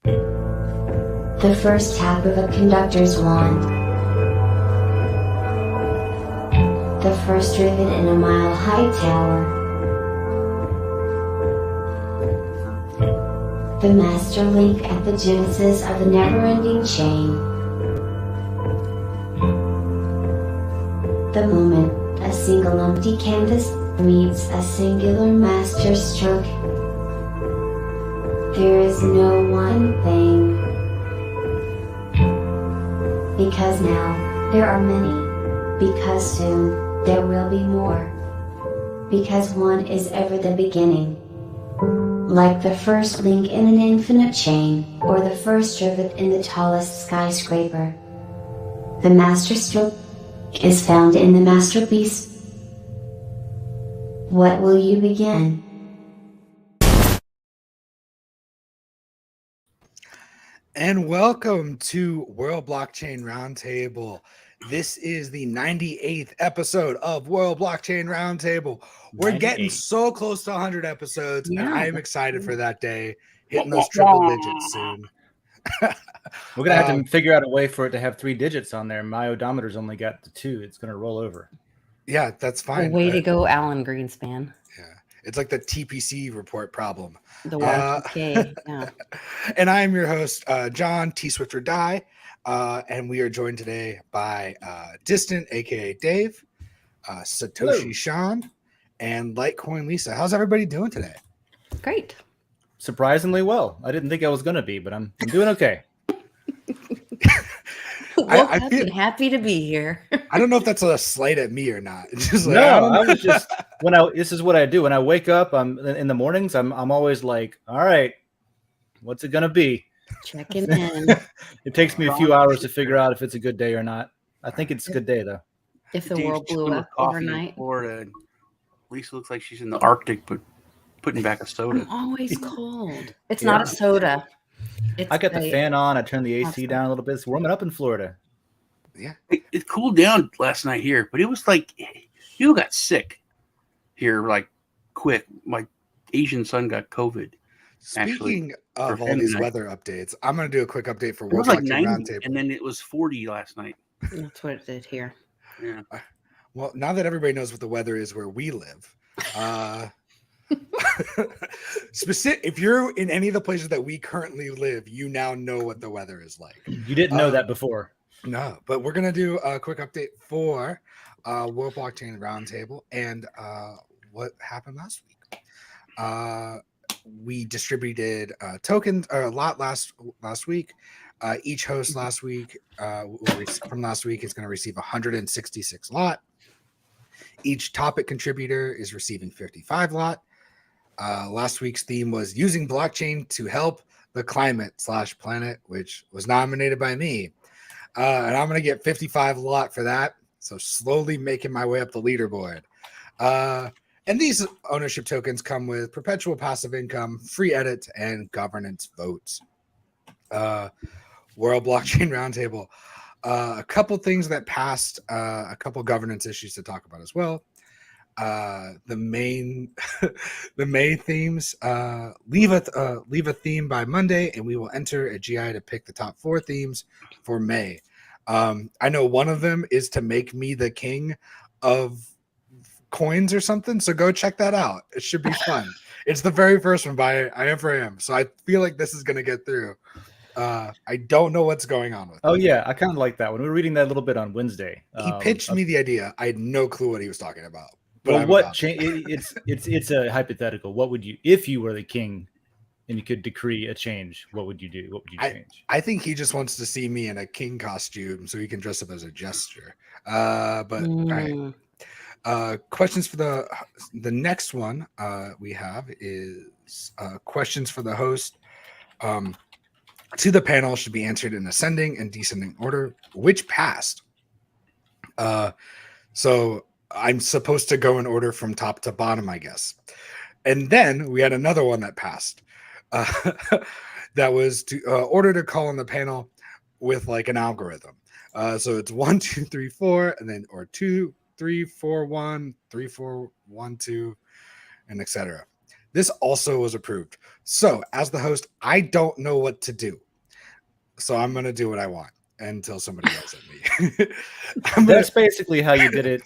The first tap of a conductor's wand. The first rivet in a mile-high tower. The master link at the genesis of the never-ending chain. The moment a single empty canvas meets a singular master stroke. There is no one thing. Because now, there are many. Because soon, there will be more. Because one is ever the beginning. Like the first link in an infinite chain, or the first rivet in the tallest skyscraper. The master stroke is found in the masterpiece. What will you begin? And welcome to World Blockchain Roundtable. This is the 98th episode of World Blockchain Roundtable. We're 98. getting so close to 100 episodes, and I am excited for that day, hitting those Wah, triple wah. digits soon. We're gonna have to figure out a way for it to have 3 digits on there. My odometer's only got the 2. It's gonna roll over. Yeah, that's fine. Way to go, Alan Greenspan. Yeah, it's like the TPC report problem. The Y2K, yeah. And I am your host, John T. Swift or Die, and we are joined today by Distant, aka Dave, Satoshi Hello. Sean, and Litecoin Lisa. How's everybody doing today? Great. Surprisingly well. I didn't think I was gonna be, but I'm doing okay. Woke I up feel- and happy to be here. I don't know if that's a slight at me or not. It's just like, No, I don't know. I was just this is what I do when I wake up. I'm in the mornings. I'm always like, all right, what's it gonna be? Checking in. It takes me a few hours to figure out if it's a good day or not. I think it's a good day though. If the Dave's world blew chilling with up coffee in overnight. Florida. Lisa looks like she's in the Arctic, but putting back a soda. I'm always cold. It's Yeah. not a soda. It's I got the fan on. I turned the AC Awesome. down a little bit. It's warming up in Florida. Yeah. It cooled down last night here, but it was like you got sick here like quick. My Asian son got COVID. Speaking of for all family these night. weather updates, I'm going to do a quick update for It World was like Blockchain 90, Roundtable. and then it was 40 last night. That's what it did here. Yeah. Well, now that everybody knows what the weather is where we live, if you're in any of the places that we currently live, you now know what the weather is like. You didn't know that before. No, but we're gonna do a quick update for World Blockchain Roundtable and what happened last week. We distributed tokens a lot last week. Each host last week from last week is going to receive 166 lot. Each topic contributor is receiving 55 lot. Last week's theme was using blockchain to help the climate/planet, which was nominated by me. And I'm going to get 55 lot for that. So slowly making my way up the leaderboard. And these ownership tokens come with perpetual passive income, free edit, and governance votes. World Blockchain Roundtable. A couple things that passed, a couple governance issues to talk about as well. The main themes, leave a theme by Monday, and we will enter a GI to pick the top 4 themes for May. I know one of them is to make me the king of coins or something, so go check that out. It should be fun. It's the very first one by I Am for Am, so I feel like this is going to get through. I don't know what's going on with it. Oh yeah, I kind of like that one. We were reading that a little bit on Wednesday. He pitched me the idea. I had no clue what he was talking about. But Well, I'm what about it's a hypothetical. What would you, if you were the king and you could decree a change, what would you do? What would you change? I think he just wants to see me in a king costume so he can dress up as a jester. But all right. Questions for the next one we have is questions for the host to the panel should be answered in ascending and descending order, which passed. So I'm supposed to go in order from top to bottom, I guess. And then we had another one that passed. That was to order to call on the panel with like an algorithm. So it's 1, 2, 3, 4, and then or 2, 3, 4, 1, 3, 4, 1, 2, and etc. This also was approved. So as the host, I don't know what to do. So I'm going to do what I want until somebody yells at me. That's basically how you did it.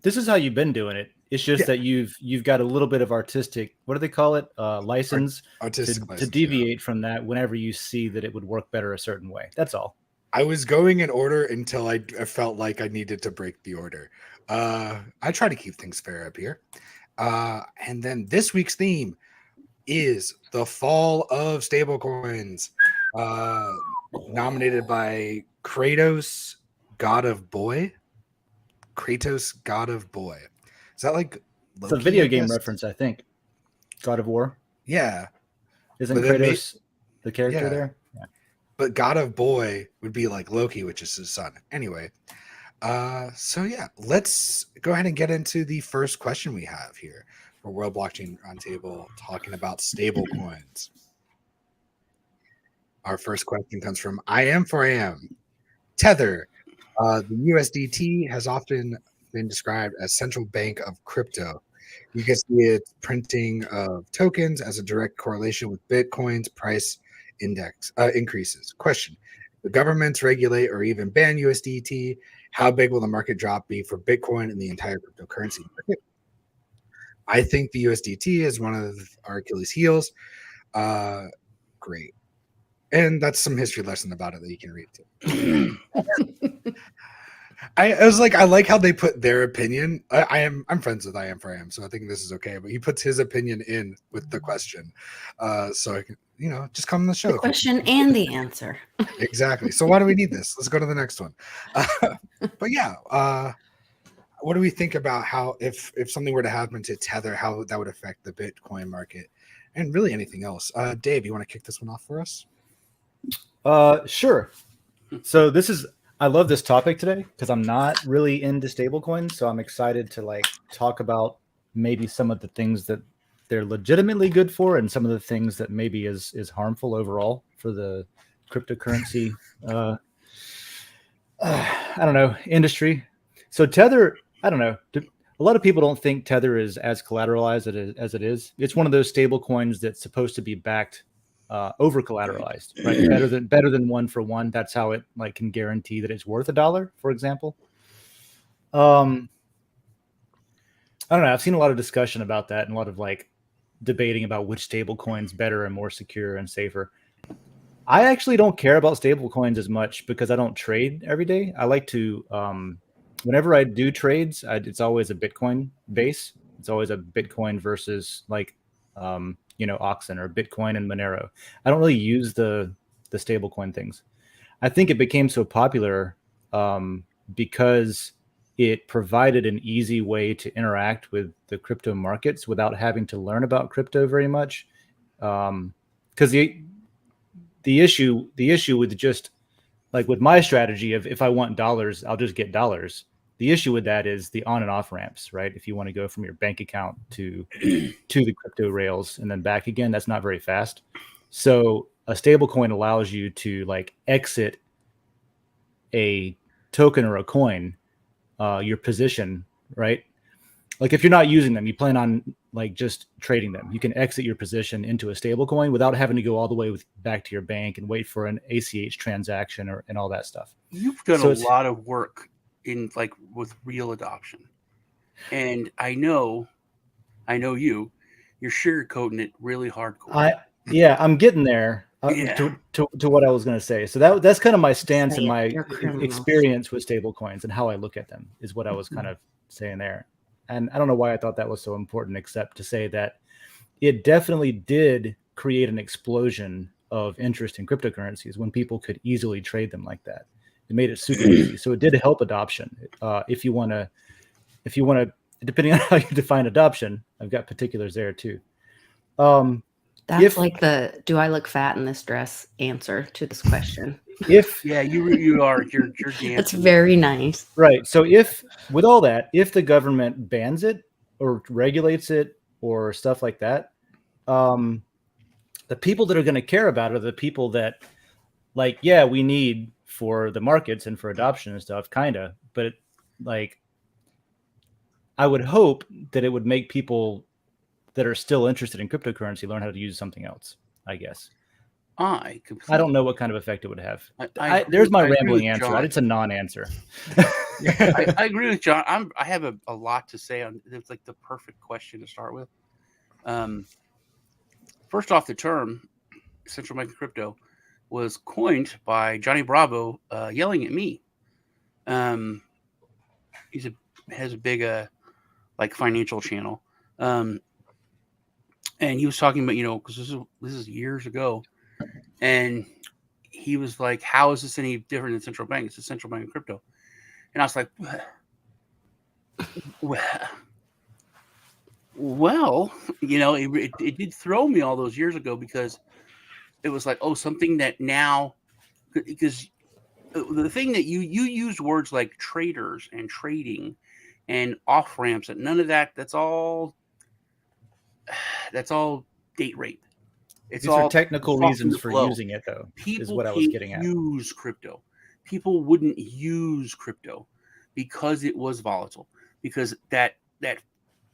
This is how you've been doing it. It's just Yeah. that you've got a little bit of artistic, what do they call it? License Artistic to license, deviate from that whenever you see that it would work better a certain way. That's all. I was going in order until I felt like I needed to break the order. I try to keep things fair up here. And then this week's theme is the fall of stablecoins, nominated by Kratos, God of Boy. Kratos, God of Boy. Is that like It's a Loki, video I game guess? reference, I think. God of War. Yeah. Isn't But it Kratos the character yeah. there? Yeah. But God of Boy would be like Loki, which is his son. Anyway, so yeah, let's go ahead and get into the first question we have here for World Blockchain Roundtable, talking about stable coins. Our first question comes from I am for AM. Tether. The USDT has often been described as central bank of crypto. You can see its printing of tokens as a direct correlation with Bitcoin's price index increases. Question: the governments regulate or even ban USDT. How big will the market drop be for Bitcoin and the entire cryptocurrency market? I think the USDT is one of our Achilles' heels. Great, and that's some history lesson about it that you can read too. I was like, I like how they put their opinion. I'm friends with I am for AM, so I think this is okay. But he puts his opinion in with the question, so I can, just come on the show. The question and the answer. Exactly. So why do we need this? Let's go to the next one. But yeah, what do we think about how if something were to happen to Tether, how that would affect the Bitcoin market, and really anything else? Dave, you want to kick this one off for us? Sure. So I love this topic today because I'm not really into stablecoins, so I'm excited to talk about maybe some of the things that they're legitimately good for and some of the things that maybe is harmful overall for the cryptocurrency I don't know, industry. So Tether, I don't know. A lot of people don't think Tether is as collateralized as it is. It's one of those stable coins that's supposed to be backed over collateralized, right? Better than one for one. That's how it can guarantee that it's worth $1, for example. I don't know. I've seen a lot of discussion about that and a lot of debating about which stable coin's better and more secure and safer. I actually don't care about stable coins as much because I don't trade every day. I like to, whenever I do trades, it's always a Bitcoin base. It's always a Bitcoin versus Oxen or Bitcoin and Monero. I don't really use the stablecoin things. I think it became so popular because it provided an easy way to interact with the crypto markets without having to learn about crypto very much. Because the issue with just with my strategy of if I want dollars, I'll just get dollars. The issue with that is the on and off ramps, right? If you want to go from your bank account to the crypto rails and then back again, that's not very fast. So a stable coin allows you to exit a token or a coin, your position, right? If you're not using them, you plan on just trading them. You can exit your position into a stable coin without having to go all the way back to your bank and wait for an ACH transaction and all that stuff. You've done a lot of work in with real adoption, and I know you're sugarcoating it really hardcore. I'm getting there to what I was going to say. So that's kind of my stance and my experience with stable coins and how I look at them is what I was kind of saying there. And I don't know why I thought that was so important, except to say that it definitely did create an explosion of interest in cryptocurrencies when people could easily trade them like that. It made it super easy. So it did help adoption. If you want to, depending on how you define adoption, I've got particulars there too. That's the "Do I look fat in this dress?" answer to this question. You are. You're dancing. That's very nice. Right. So if the government bans it or regulates it or stuff like that, the people that are going to care about it are the people that we need for the markets and for adoption and stuff, kind of. But I would hope that it would make people that are still interested in cryptocurrency learn how to use something else, I guess. I don't know what kind of effect it would have. I There's my agree rambling with answer. John. It's a non-answer. I agree with John. I have a lot to say on. It's like the perfect question to start with. First off, the term central bank crypto was coined by Johnny Bravo yelling at me. Has a big like financial channel, and he was talking about, because this is years ago, and he was like, "How is this any different than central bank? It's a central bank of crypto." And I was like, well, it did throw me all those years ago, because it was like, oh, something that now, because the thing that you used words like traders and trading and off ramps, and none of that. That's all date rape. It's These all are technical reasons for using it, though. People is what I was getting at. Use crypto. People wouldn't use crypto because it was volatile. Because that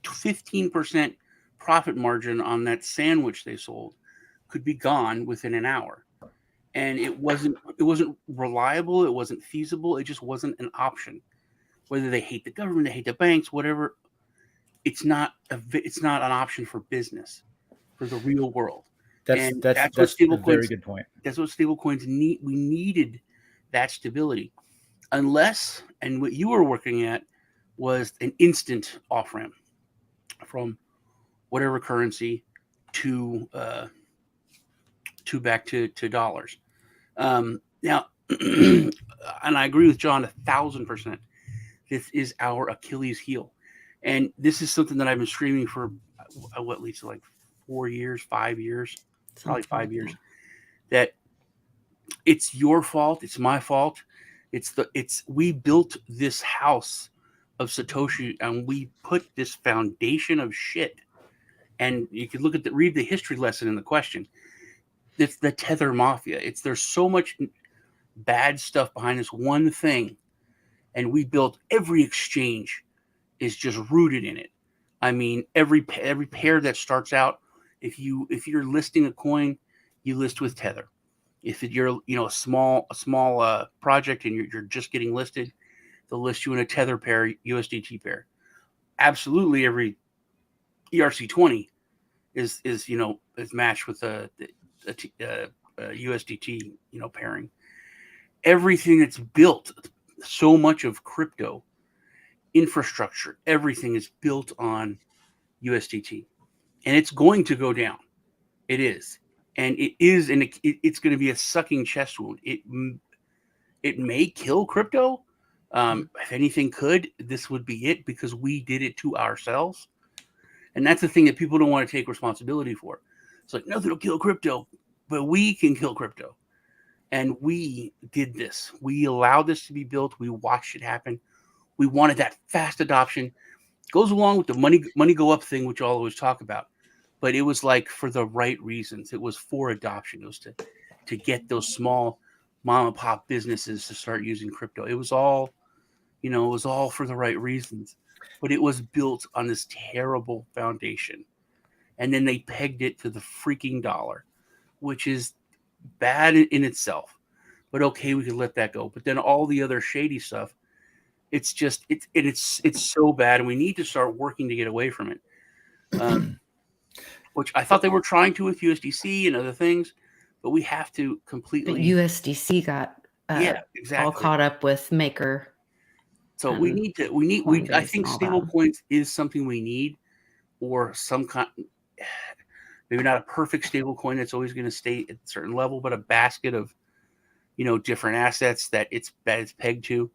15% profit margin on that sandwich they sold could be gone within an hour, and it wasn't reliable. It wasn't feasible. It just wasn't an option. Whether they hate the government, they hate the banks, whatever, it's not an option for business, for the real world. That's a very good point. That's what stablecoins need. We needed that stability, unless, and what you were working at was an instant off ramp from whatever currency to back to dollars. Now, and I agree with John 1,000%. This is our Achilles heel, and this is something that I've been screaming for at least like 4 years, 5 years, probably 5 years. That it's your fault. It's my fault. We built this house of Satoshi, and we put this foundation of shit. And you can read the history lesson in the question. It's the Tether Mafia. There's so much bad stuff behind this one thing, and we built every exchange is just rooted in it. I mean, every pair that starts out, if you're listing a coin, you list with Tether. If you're a small project and you're just getting listed, they'll list you in a Tether pair, USDT pair. Absolutely, every ERC20 is matched with a USDT pairing. Everything that's built, so much of crypto infrastructure, everything is built on USDT, and it's going to go down. It is, and it's going to be a sucking chest wound. It may kill crypto. If anything could, this would be it, because we did it to ourselves. And that's the thing that people don't want to take responsibility for. It's like, nothing will kill crypto, but we can kill crypto. And we did this. We allowed this to be built. We watched it happen. We wanted that fast adoption. Goes along with the money go up thing, which I'll always talk about. But it was like for the right reasons. It was for adoption. It was to get those small mom and pop businesses to start using crypto. It was all, for the right reasons. But it was built on this terrible foundation. And then they pegged it to the freaking dollar, which is bad in itself. But okay, we can let that go. But then all the other shady stuff, it's so bad, and we need to start working to get away from it. Which I thought they were trying to with USDC and other things, but we have to completely. But USDC got all caught up with Maker. So we need. I think stable coins is something we need, or some kind. Maybe not a perfect stable coin that's always going to stay at a certain level, but a basket of, different assets that it's pegged to,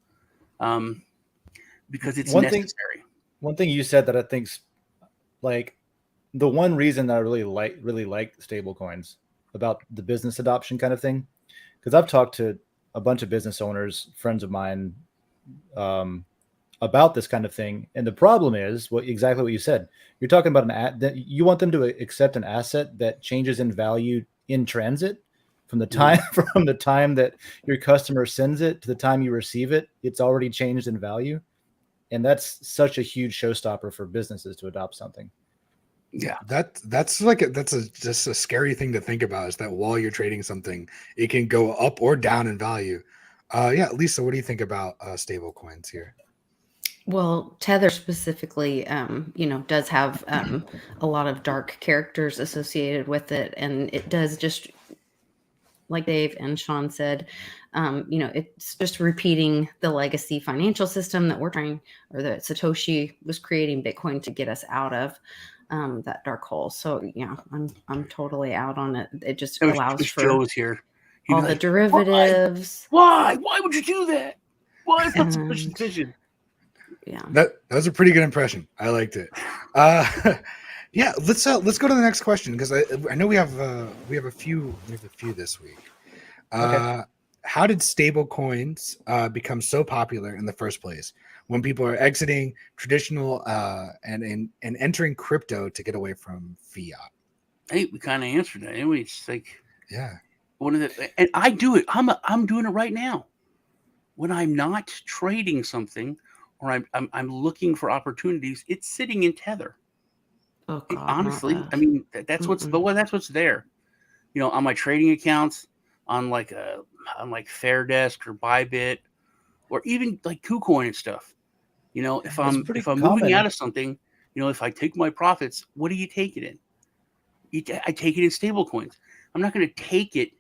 because it's necessary. One thing you said that I think's like the one reason that I really like stable coins about the business adoption kind of thing, because I've talked to a bunch of business owners, friends of mine, about this kind of thing, and the problem is exactly what you said. You're talking about that you want them to accept an asset that changes in value in transit from the time that your customer sends it to the time you receive it. It's already changed in value, and that's such a huge showstopper for businesses to adopt something. Yeah. That's just a scary thing to think about, is that while you're trading something, it can go up or down in value. Yeah, Lisa, what do you think about stable coins here? Well, Tether specifically, does have a lot of dark characters associated with it, and it does just like Dave and Sean said, it's just repeating the legacy financial system that that Satoshi was creating Bitcoin to get us out of that dark hole. So yeah, I'm totally out on it. It just allows for Joe was here. He'd all be the like, derivatives. Why would you do that? Why is that such a decision? Yeah, that was a pretty good impression. I liked it. Yeah, let's go to the next question, because I know we have a few this week. Okay. How did stable coins become so popular in the first place, when people are exiting traditional and entering crypto to get away from fiat? Hey, we kind of answered that. Anyway, it's like, Yeah, and I do it. I'm doing it right now. When I'm not trading something, or I'm looking for opportunities, it's sitting in Tether. oh God, Honestly, I mean, that's what's there. On my trading accounts, on like Fairdesk or Bybit, or even like KuCoin and stuff. If I'm pretty moving common. out of something, if I take my profits, what do you take it in? I take it in stable coins. I'm not going to take it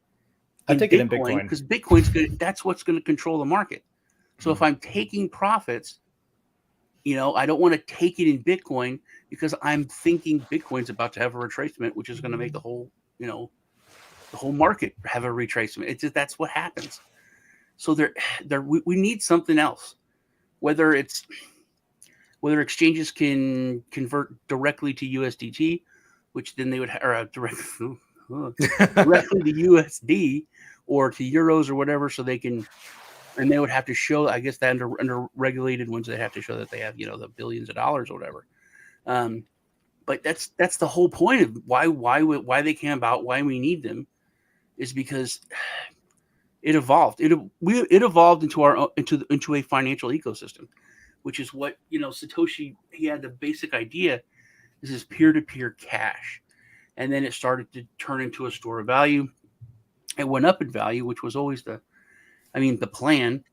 I in take it in Bitcoin, Bitcoin. because that's what's going to control the market. So if I'm taking profits, I don't want to take it in Bitcoin, because I'm thinking Bitcoin's about to have a retracement, which is going to make the whole market have a retracement. It's just, that's what happens. So we need something else, whether exchanges can convert directly to USDT, which then they would directly to USD or to euros or whatever, so they can. And they would have to show, I guess, that under regulated ones, they have to show that they have, the billions of dollars or whatever. But that's the whole point of why they came about, why we need them, is because it evolved. It evolved into a financial ecosystem, which is what Satoshi. He had the basic idea. This is peer-to-peer cash, and then it started to turn into a store of value. It went up in value, which was always the plan.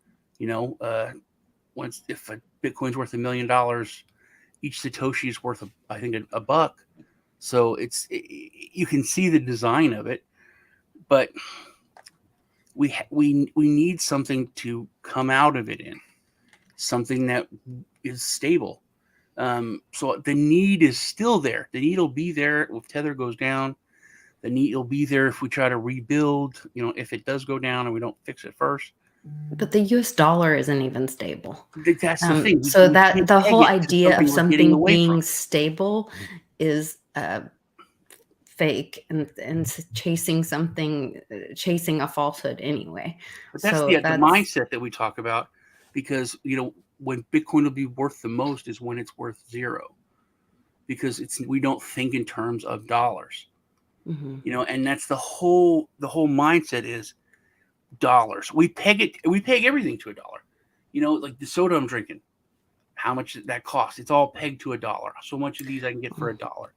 Once, if a Bitcoin's worth $1 million, each Satoshi is worth I think a buck. So you can see the design of it, but we need something to come out of it in, something that is stable. So the need is still there. The need will be there if Tether goes down. The need will be there if we try to rebuild. If it does go down and we don't fix it first. but the US dollar isn't even stable. That's the thing. So that the whole idea of something being from. stable is fake and chasing a falsehood anyway. But that's the mindset that we talk about, because when Bitcoin will be worth the most is when it's worth zero, because we don't think in terms of dollars. Mm-hmm. And that's the whole mindset is dollars. We peg everything to $1. Like the soda I'm drinking, how much that costs, it's all pegged to $1. So much of these I can get for $1.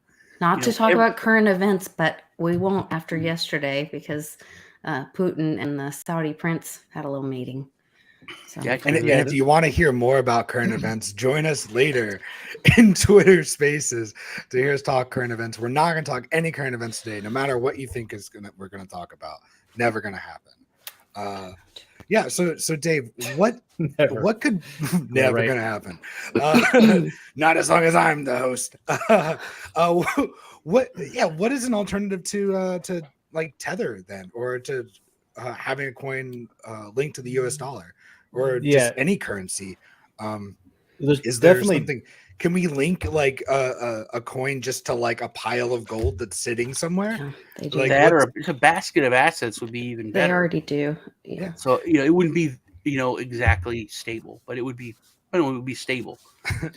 Not to talk about current events, but we won't after yesterday, because Putin and the Saudi prince had a little meeting. So. And if you want to hear more about current events, join us later in Twitter Spaces to hear us talk current events. We're not going to talk any current events today, no matter what you think we're going to talk about. Never going to happen. Yeah. So Dave, what could never going to happen? Not as long as I'm the host. What is an alternative to like Tether then, or to having a coin linked to the US dollar, or just any currency? Is there something? Can we link like a coin just to like a pile of gold that's sitting somewhere? Yeah, they do. Like that, or a basket of assets would be even better. They already do. Yeah. So it wouldn't be exactly stable, but it would be. It would be stable,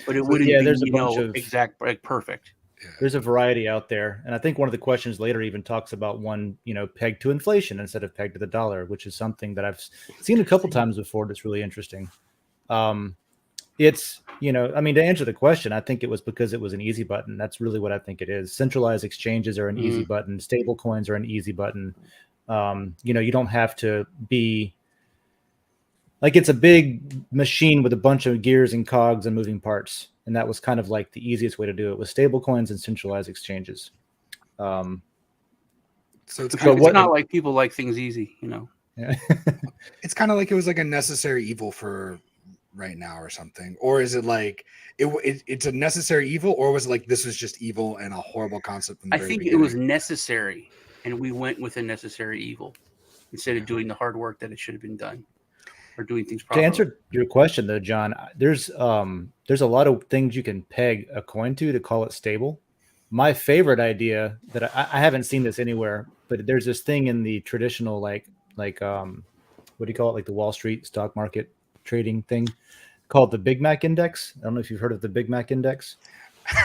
but it wouldn't be there's a bunch of exact perfect. There's a variety out there, and I think one of the questions later even talks about one pegged to inflation instead of pegged to the dollar, which is something that I've seen a couple times before. That's really interesting. It's, I mean, to answer the question, I think it was because it was an easy button. That's really what I think it is. Centralized exchanges are an easy button. Stable coins are an easy button. You don't have to be like, it's a big machine with a bunch of gears and cogs and moving parts. And that was kind of like the easiest way to do it with stable coins and centralized exchanges. So it's not like people like things easy, Yeah. It's kind of like it was like a necessary evil for right now or something. Or is it like it's a necessary evil, or was it like this was just evil and a horrible concept from the very beginning? It was necessary, and we went with a necessary evil instead of doing the hard work that it should have been done, or doing things properly. To answer your question though, John, there's a lot of things you can peg a coin to call it stable. My favorite idea that I haven't seen this anywhere, but there's this thing in the traditional like what do you call it, like the Wall Street stock market trading thing, called the Big Mac Index. I don't know if you've heard of the Big Mac Index,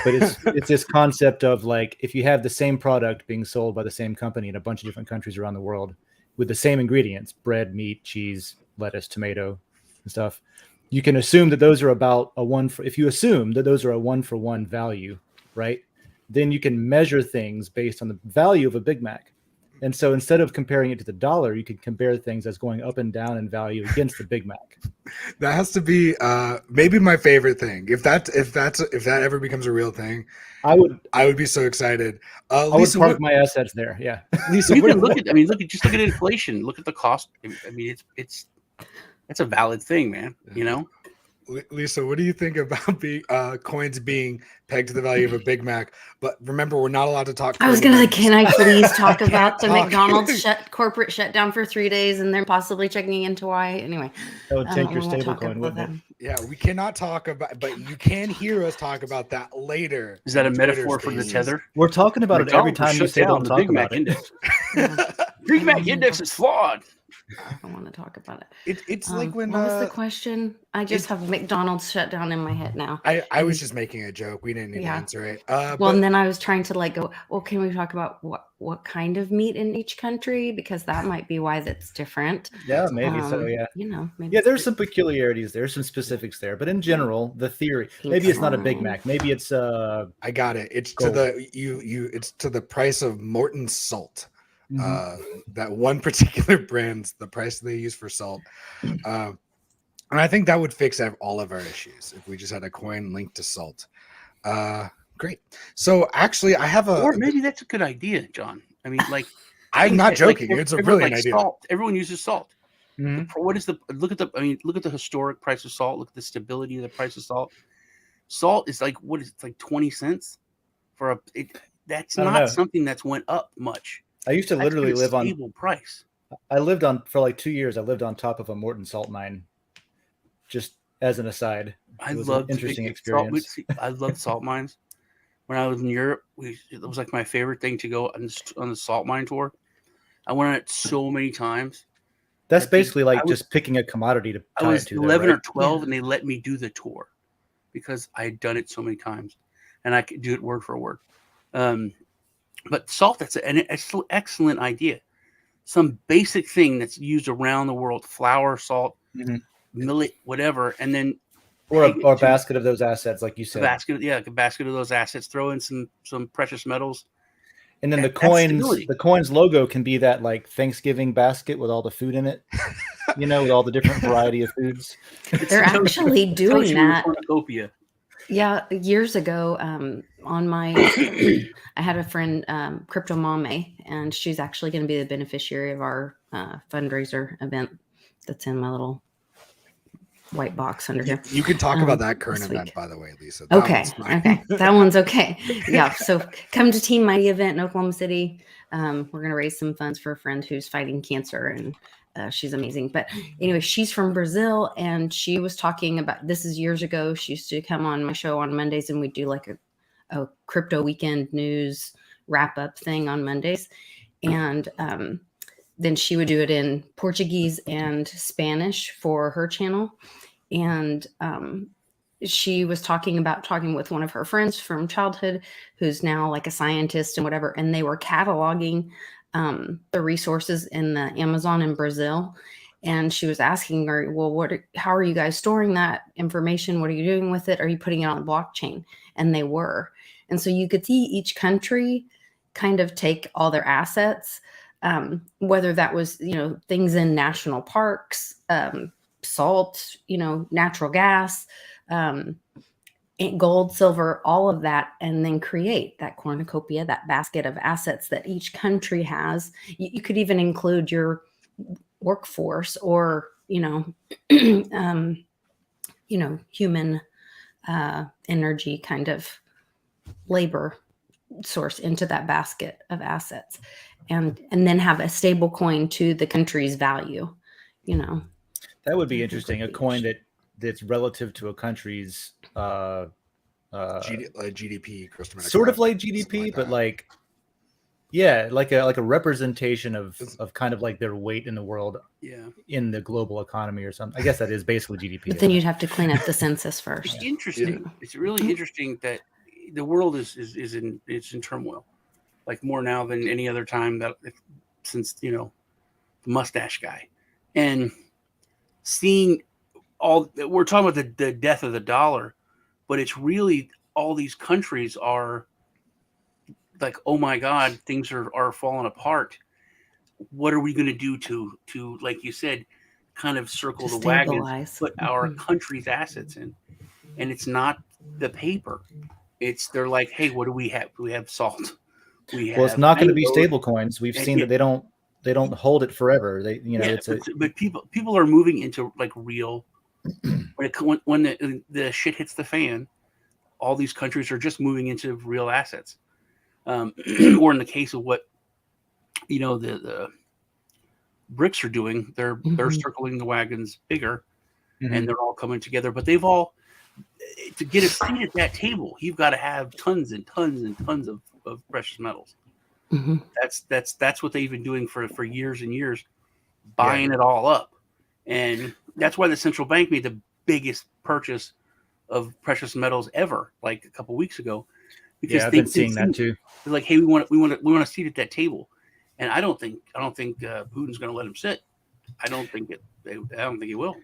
but it's this concept of like, if you have the same product being sold by the same company in a bunch of different countries around the world with the same ingredients, bread, meat, cheese, lettuce, tomato, and stuff, you can assume that those are about if you assume that those are a 1-for-1 value, right? Then you can measure things based on the value of a Big Mac. And so instead of comparing it to the dollar, you can compare things as going up and down in value against the Big Mac. That has to be maybe my favorite thing. If that ever becomes a real thing, I would be so excited. I would park my assets there. Yeah. Lisa, you can look at just look at inflation. Look at the cost. I mean, that's a valid thing, man. Lisa, what do you think about coins being pegged to the value of a Big Mac? But remember, we're not allowed to talk. I was going to can I please talk about the McDonald's corporate shutdown for 3 days and then possibly checking into why? Anyway. That would take your stable coin, wouldn't it? Yeah, we cannot talk about, but you can hear us talk about that later. Is that a metaphor for the tether? We're talking about it every time you say don't talk about it. Big Mac Index is flawed. I don't want to talk about it. It's like when what was the question? I just have McDonald's shut down in my head now. I was just making a joke. We didn't need to answer it. And then I was trying to like go, well, can we talk about what kind of meat in each country? Because that might be why that's different. Yeah, maybe so. Yeah. Maybe there's some peculiarities. There's some specifics there, but in general, the theory, maybe it's not a Big Mac. Maybe it's I got it. It's gold. It's to the price of Morton salt. That one particular brand's the price they use for salt, and I think that would fix all of our issues if we just had a coin linked to salt. Great. So actually, I have or maybe that's a good idea, John. I mean, like, I'm not joking. It's a brilliant idea. Salt. Everyone uses salt. What is look at the historic price of salt. Look at the stability of the price of salt. Salt is like, what is it, like 20 cents for that's not something that's went up much. I used to literally live on stable price. I lived on for like 2 years. I lived on top of a Morton salt mine. Just as an aside, I loved interesting experience. I loved salt mines. When I was in Europe, it was like my favorite thing to go on the salt mine tour. I went on it so many times. That's basically like just picking a commodity to. I was 11 or 12, and they let me do the tour because I had done it so many times, and I could do it word for word. But salt, that's an excellent idea. Some basic thing that's used around the world: flour, salt, millet, whatever, and then or a basket of those assets, like you said. A basket of those assets. Throw in some precious metals, and then the coin's logo can be that like Thanksgiving basket with all the food in it. With all the different variety of foods. They're actually doing that. Yeah, years ago, I had a friend, Crypto Mame, and she's actually going to be the beneficiary of our fundraiser event that's in my little white box under here. You can talk about that current event, by the way, Lisa. Okay. That one's okay. Yeah. So come to Team Mighty event in Oklahoma City. We're going to raise some funds for a friend who's fighting cancer, and she's amazing. But anyway, she's from Brazil, and she was talking about, this is years ago. She used to come on my show on Mondays, and we do like a crypto weekend news wrap up thing on Mondays. And then she would do it in Portuguese and Spanish for her channel. And she was talking with one of her friends from childhood who's now like a scientist and whatever. And they were cataloging the resources in the Amazon in Brazil. And she was asking her, well, how are you guys storing that information? What are you doing with it? Are you putting it on the blockchain? And they were. And so you could see each country kind of take all their assets, whether that was, things in national parks, salt, natural gas, gold, silver, all of that, and then create that cornucopia, that basket of assets that each country has. You could even include your workforce or, human energy kind of labor source into that basket of assets, and then have a stable coin to the country's value. That would be interesting. A coin that's relative to a country's GDP, gross domestic sort of product, like GDP, like but that. like like a representation of kind of like their weight in the world, in the global economy or something. I guess that is basically GDP. But then you'd have to clean up the census first. It's interesting. Yeah. It's really interesting that the world is in turmoil, like more now than any other time since the mustache guy, and seeing we're talking about the death of the dollar, but it's really all these countries are like, oh my God, things are falling apart. What are we going to do to, like you said, kind of circle the wagons, put our country's assets in? And it's not the paper. They're like, hey, what do we have? We have salt. It's not going to be stable coins. We've seen that they don't hold it forever. But people are moving into like real. When the shit hits the fan, all these countries are just moving into real assets. Or in the case of what the BRICS are doing, they're circling the wagons bigger, and they're all coming together. But they've all, to get a seat at that table, you've got to have tons and tons and tons of precious metals. That's what they've been doing for years and years, buying it all up, and that's why the central bank made the biggest purchase of precious metals ever, like a couple weeks ago. Because I've been seeing that too. They're like, hey, we want a seat at that table, and I don't think Putin's going to let him sit. I don't think he will.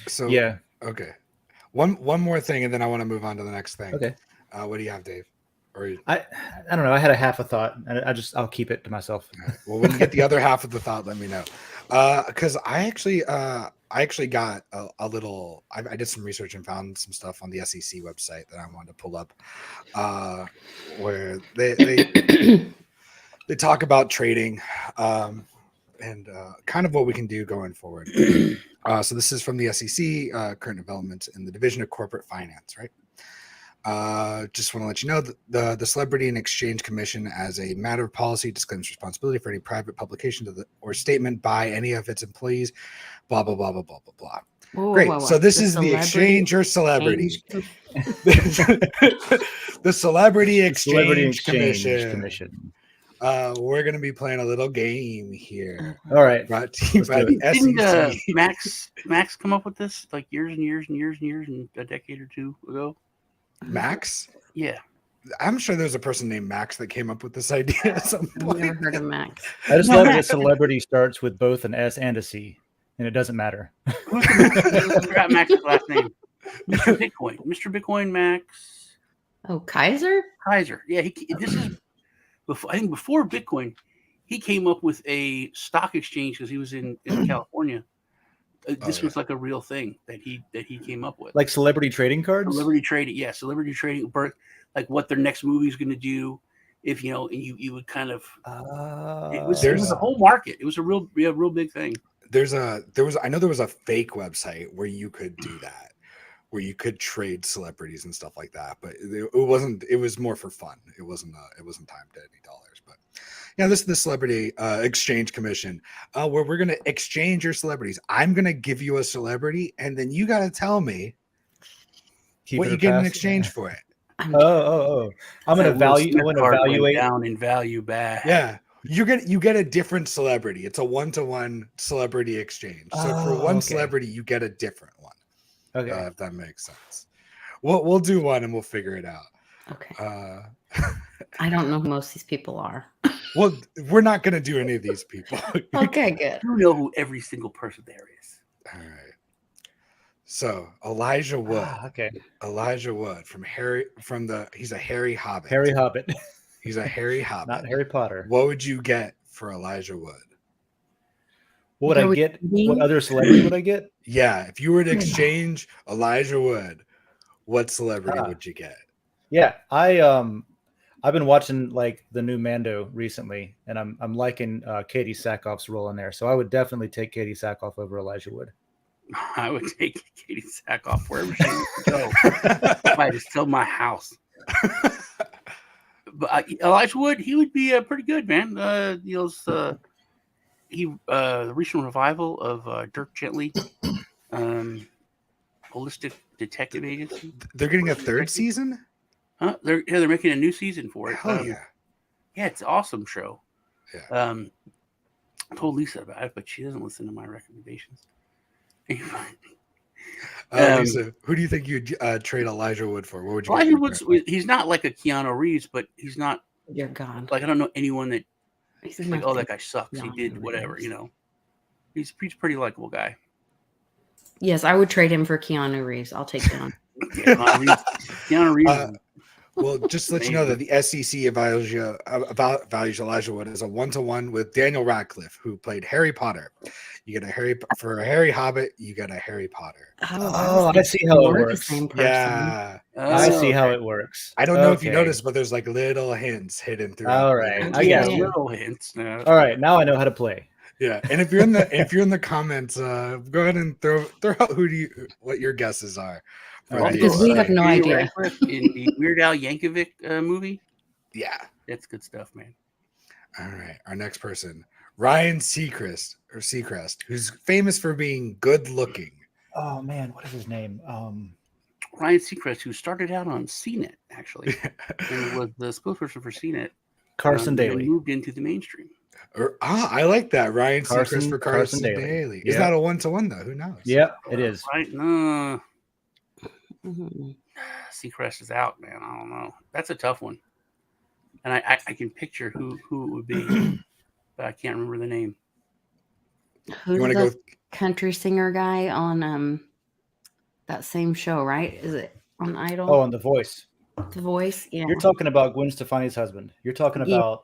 So okay, one more thing, and then I want to move on to the next thing. Okay, what do you have, Dave? Or I don't know. I had a half a thought, and I'll keep it to myself. Right. Well, when you get the other half of the thought, let me know. Because I actually got a little. I did some research and found some stuff on the SEC website that I wanted to pull up, where they talk about trading, and kind of what we can do going forward. So this is from the SEC, current developments in the Division of Corporate Finance, right? Just want to let you know that the Celebrity and Exchange Commission, as a matter of policy, disclaims responsibility for any private publication or statement by any of its employees, blah, blah, blah, blah, blah, blah, blah. Whoa, Great. whoa. So this is the exchange or celebrity. The Celebrity Exchange Commission. We're going to be playing a little game here. All right. Brought to you by the SEC. Didn't Max come up with this like years and years and years and years and a decade or two ago? Max? Yeah. I'm sure there's a person named Max that came up with this idea at some point. I've never heard of Max. I just love that celebrity starts with both an S and a C, and it doesn't matter. I forgot Max's last name. Mr. Bitcoin. Mr. Bitcoin Max. Oh, Kaiser? Yeah, this is before, I think before Bitcoin, he came up with a stock exchange because he was in California. This was like a real thing that he came up with, like celebrity trading cards. Celebrity trading, celebrity trading. Like what their next movie is going to do. If and you would kind of. It was a whole market. It was a real big thing. I know there was a fake website where you could do that, where you could trade celebrities and stuff like that, but it wasn't. It was more for fun. It wasn't timed to any dollars, but. Yeah, this is the Celebrity Exchange Commission, where we're going to exchange your celebrities. I'm going to give you a celebrity, and then you got to tell me what you get in exchange for it. Oh! I'm going to evaluate down in value back. Yeah, you get a different celebrity. It's a 1-to-1 celebrity exchange. So for one celebrity, you get a different one. Okay, if that makes sense. We'll do one and we'll figure it out. Okay. I don't know who most of these people are. Well, we're not going to do any of these people. Okay, good. You know who every single person there is. All right. So Elijah Wood. Okay. Elijah Wood he's a hairy hobbit. Harry Hobbit, He's a hairy hobbit. not Harry Potter. What would you get for Elijah Wood? What would I get? What other celebrity would I get? Yeah, if you were to exchange Elijah Wood, what celebrity would you get? Yeah, I've been watching like the new Mando recently, and I'm liking Katie Sackhoff's role in there. So I would definitely take Katie Sackhoff over Elijah Wood. I would take Katie Sackhoff wherever she wants to go. I might just sell my house. But Elijah Wood, he would be pretty good, man. The recent revival of Dirk Gently, Holistic Detective Agency. They're getting a third season? Huh? They're making a new season for it. Hell yeah. Yeah, it's an awesome show. Yeah. I told Lisa about it, but she doesn't listen to my recommendations. Lisa, who do you think you'd trade Elijah Wood for? What would you? Elijah Wood's, he's not like a Keanu Reeves, but he's not. Dear God. Like I don't know anyone that He's like, not oh, that guy sucks. He Keanu did whatever, Reeves. you know. He's a pretty likable guy. Yes, I would trade him for Keanu Reeves. I'll take Keanu. Keanu Reeves. Well, just to let you know that the SEC values Elijah Wood as a 1-to-1 with Daniel Radcliffe, who played Harry Potter. You get for a Harry Hobbit, you get a Harry Potter. Oh, I see how it works. Yeah, I see how it works. I don't know if you noticed, but there's like little hints hidden through. All right, I guess little hints. No. All right, now I know how to play. Yeah, and if you're in the comments, go ahead and throw out what your guesses are. Because we have no idea. In the Weird Al Yankovic movie. Yeah, that's good stuff, man. All right, our next person, Ryan Seacrest, who's famous for being good looking. Oh man, what is his name? Ryan Seacrest, who started out on CNET actually, and was the spokesperson for CNET. Carson Daly moved into the mainstream. I like that. Ryan Seacrest for Carson Daly. Is that a 1-to-1 though? Who knows? Yeah, it is. Right? No. Seacrest is out, man. I don't know. That's a tough one, and I can picture who it would be, but I can't remember the name. Who's the country singer guy on that same show? Right? Is it on Idol? Oh, on The Voice. The Voice. Yeah. You're talking about Gwen Stefani's husband. You're talking about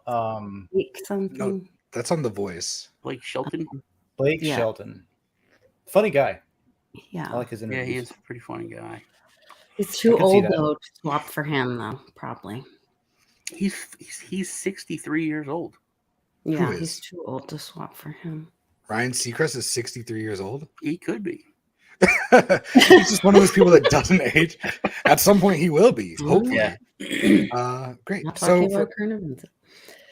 something. No, that's on The Voice. Blake Shelton. Blake Shelton. Funny guy. Yeah. I like his interviews. Yeah, he is a pretty funny guy. He's too old though to swap for him though, probably. He's 63 years old. Yeah, he's too old to swap for him. Ryan Seacrest is 63 years old. He could be. He's just one of those people that doesn't age. At some point, he will be. Hopefully. Yeah. Great. Not So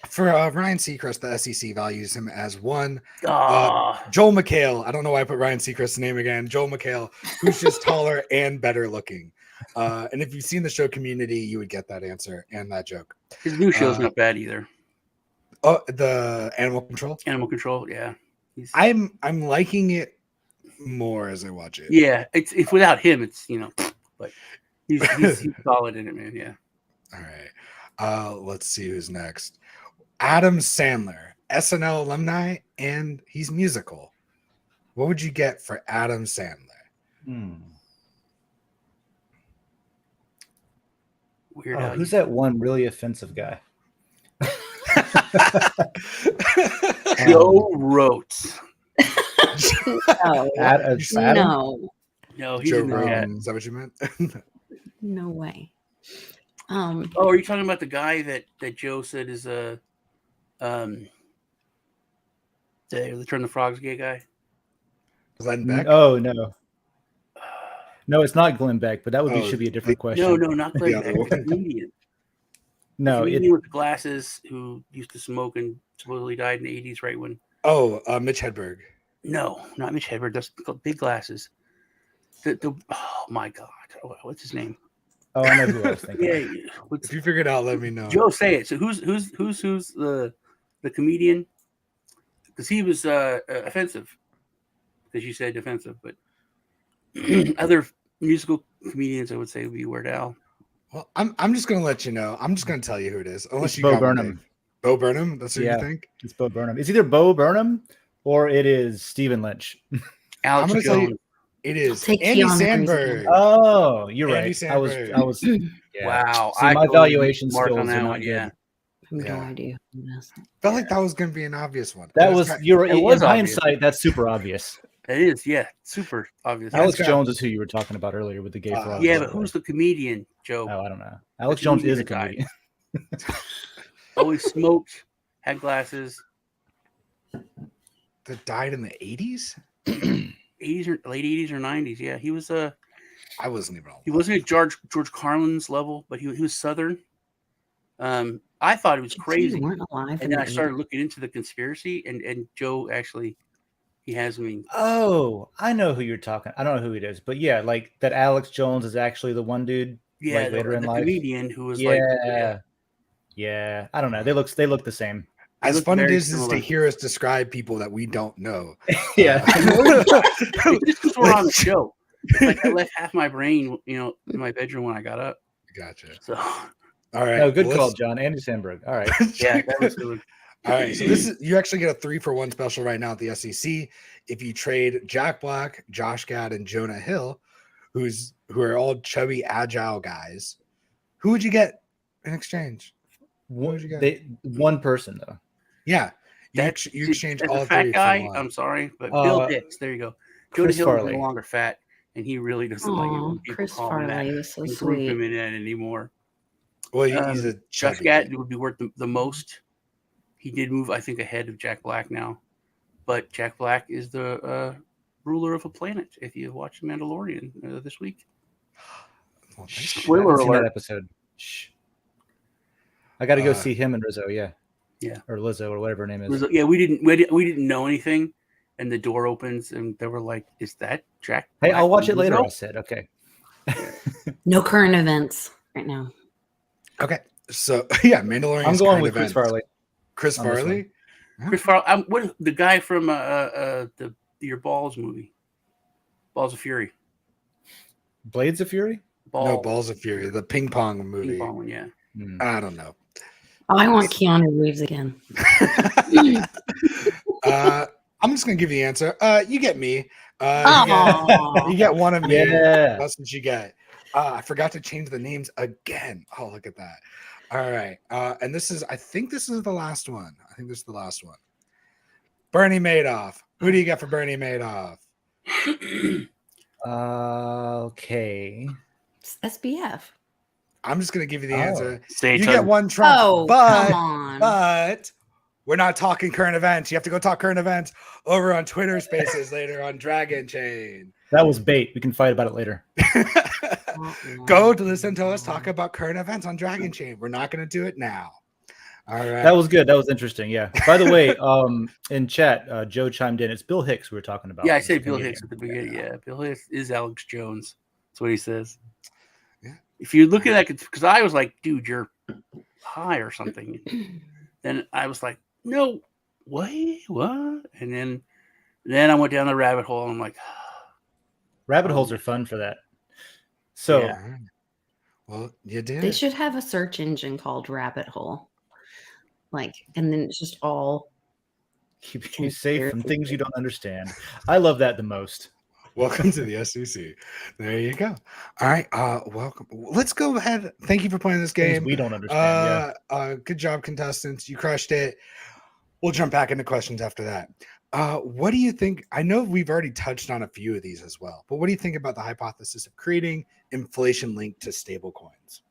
For Ryan Seacrest, the SEC values him as one. Oh. Joel McHale. I don't know why I put Ryan Seacrest's name again. Joel McHale, who's just taller and better looking. And if you've seen the show Community, you would get that answer and that joke. His new show's not bad either. Oh, the Animal Control. Animal Control, yeah. I'm liking it more as I watch it. Yeah, it's without him, it's but he's solid in it, man. Yeah. All right. Let's see who's next. Adam Sandler, SNL alumni, and he's musical. What would you get for Adam Sandler? Weird. Who's that one really offensive guy? Joe Rotes. No, he's Joe in Rogan. Is that what you meant? No way. Oh, are you talking about the guy that Joe said is the Turn the Frogs gay guy? Glenn Beck? Oh no. No, it's not Glenn Beck, but that should be a different question. No, not Glenn Beck. It's a comedian. No, comedian with the glasses who used to smoke and supposedly died in the 80s, right when? Oh, Mitch Hedberg. No, not Mitch Hedberg. That's big glasses. Oh my God, what's his name? Oh, I know who I was thinking. Yeah, if you figure it out, let me know. Joe, say it. So who's the comedian? Because he was offensive. Because you said offensive, but other musical comedians, I would say, would be Weird Al. Well, I'm just gonna let you know. I'm just gonna tell you who it is, unless It's you Bo got Burnham. Bo Burnham. That's what Yeah. you think? It's Bo Burnham. It's either Bo Burnham or it is Stephen Lynch. I'm Alex gonna say Jones. it is Take Andy Keanu Reeves again. Sandberg. Oh, you're Andy right. Samberg. I was. Yeah. Wow. See, my totally valuation missed the mark on skills are that not one, good. yeah. I have no Yeah. idea. Yes. Felt like that was gonna be an obvious one. That And was it's got- you're It in was obvious. hindsight. That's super obvious. It is, yeah. Super obvious. Yeah, Alex it's got- Jones is who you were talking about earlier with the gay frogs. Yeah, but who's the comedian, Joe? Oh, I don't know. Alex Jones is a comedian comedian. Always smoked, had glasses. that died in the 80s. 80s or late 80s or 90s. Yeah, he was I wasn't even. he wasn't at George Carlin's level, but he was Southern. I thought it was crazy, You weren't alive. and then I started looking into the conspiracy, and Joe actually he has me. Oh, I know who you're talking. I don't know who it is, but yeah, like that. Alex Jones is actually the one dude. Yeah, like, later in the life. comedian who was Yeah. I don't know. They look the same. As look fun it very is to similar. hear us describe people that we don't know. Yeah. It's just because we're on the show. Like I left half my brain, in my bedroom when I got up. Gotcha. So All right. No, good well, call, John. Andy Sandberg. All right. yeah, that was good. All right. So this is you actually get a 3-for-1 special right now at the SEC if you trade Jack Black, Josh Gad, and Jonah Hill, who are all chubby, agile guys. Who would you get in exchange? would you get? One person though. Yeah. You exchange all a fat three. guy. For one. I'm sorry, but Bill Dix. There you go. Jonah Chris Hill is Farley. no longer fat, and he really doesn't like it when people Chris call him that. Farley was so And group sweet. him in that anymore. Well, he's a Josh chubby Gad guy. would be worth the most. He did move, I think, ahead of Jack Black now, but Jack Black is the ruler of a planet. If you watch The Mandalorian this week, Well, Spoiler I haven't seen that alert. episode. Shh. I got to go see him and Rizzo. Yeah. Yeah. Or Lizzo or whatever her name is. yeah, we didn't know anything, and the door opens, and they were like, "Is that Jack?" Hey, Black I'll watch from it later. Lizzo?" I said, okay. No current events right now. Okay. So yeah, Mandalorian. I'm going with Chris Farley. Chris on this Farley. Chris Farley. What the guy from the Your Balls movie, Balls of Fury. Blades of Fury? No, Balls of Fury, the ping pong movie. Ping pong one, yeah. I don't know. Oh, I want Keanu Reeves again. I'm just gonna give you the answer. You get me. Aw. You get one of me. Yeah. That's what you get. I forgot to change the names again. Oh, look at that. All right. And I think this is the last one. Bernie Madoff. Who do you get for Bernie Madoff? Okay. It's SBF. I'm just gonna give you the answer. Stay You tuned. get one Trump. Oh, come on. But we're not talking current events. You have to go talk current events over on Twitter Spaces later on Dragon Chain. That was bait. We can fight about it later. Go to listen to us talk about current events on Dragon Chain. We're not going to do it now. All right. That was good. That was interesting. Yeah. By the way, in chat, Joe chimed in. It's Bill Hicks we were talking about. Yeah, I He's said Bill Canadian. Hicks at the beginning. Yeah, Bill Hicks is Alex Jones. That's what he says. Yeah. If you look at that, because I was like, dude, you're high or something. Then I was like, no, wait, what? And then I went down the rabbit hole, and I'm like, Rabbit holes are fun for that. So Yeah. Well, you did. They should have a search engine called Rabbit Hole. And then it's just all. keep you safe from things you don't understand. I love that the most. Welcome to the SEC. There you go. All right. Welcome. Let's go ahead. Thank you for playing this Things game. we don't understand. Good job, contestants. You crushed it. We'll jump back into questions after that. What do you think? I know we've already touched on a few of these as well, but what do you think about the hypothesis of creating inflation linked to stable coins?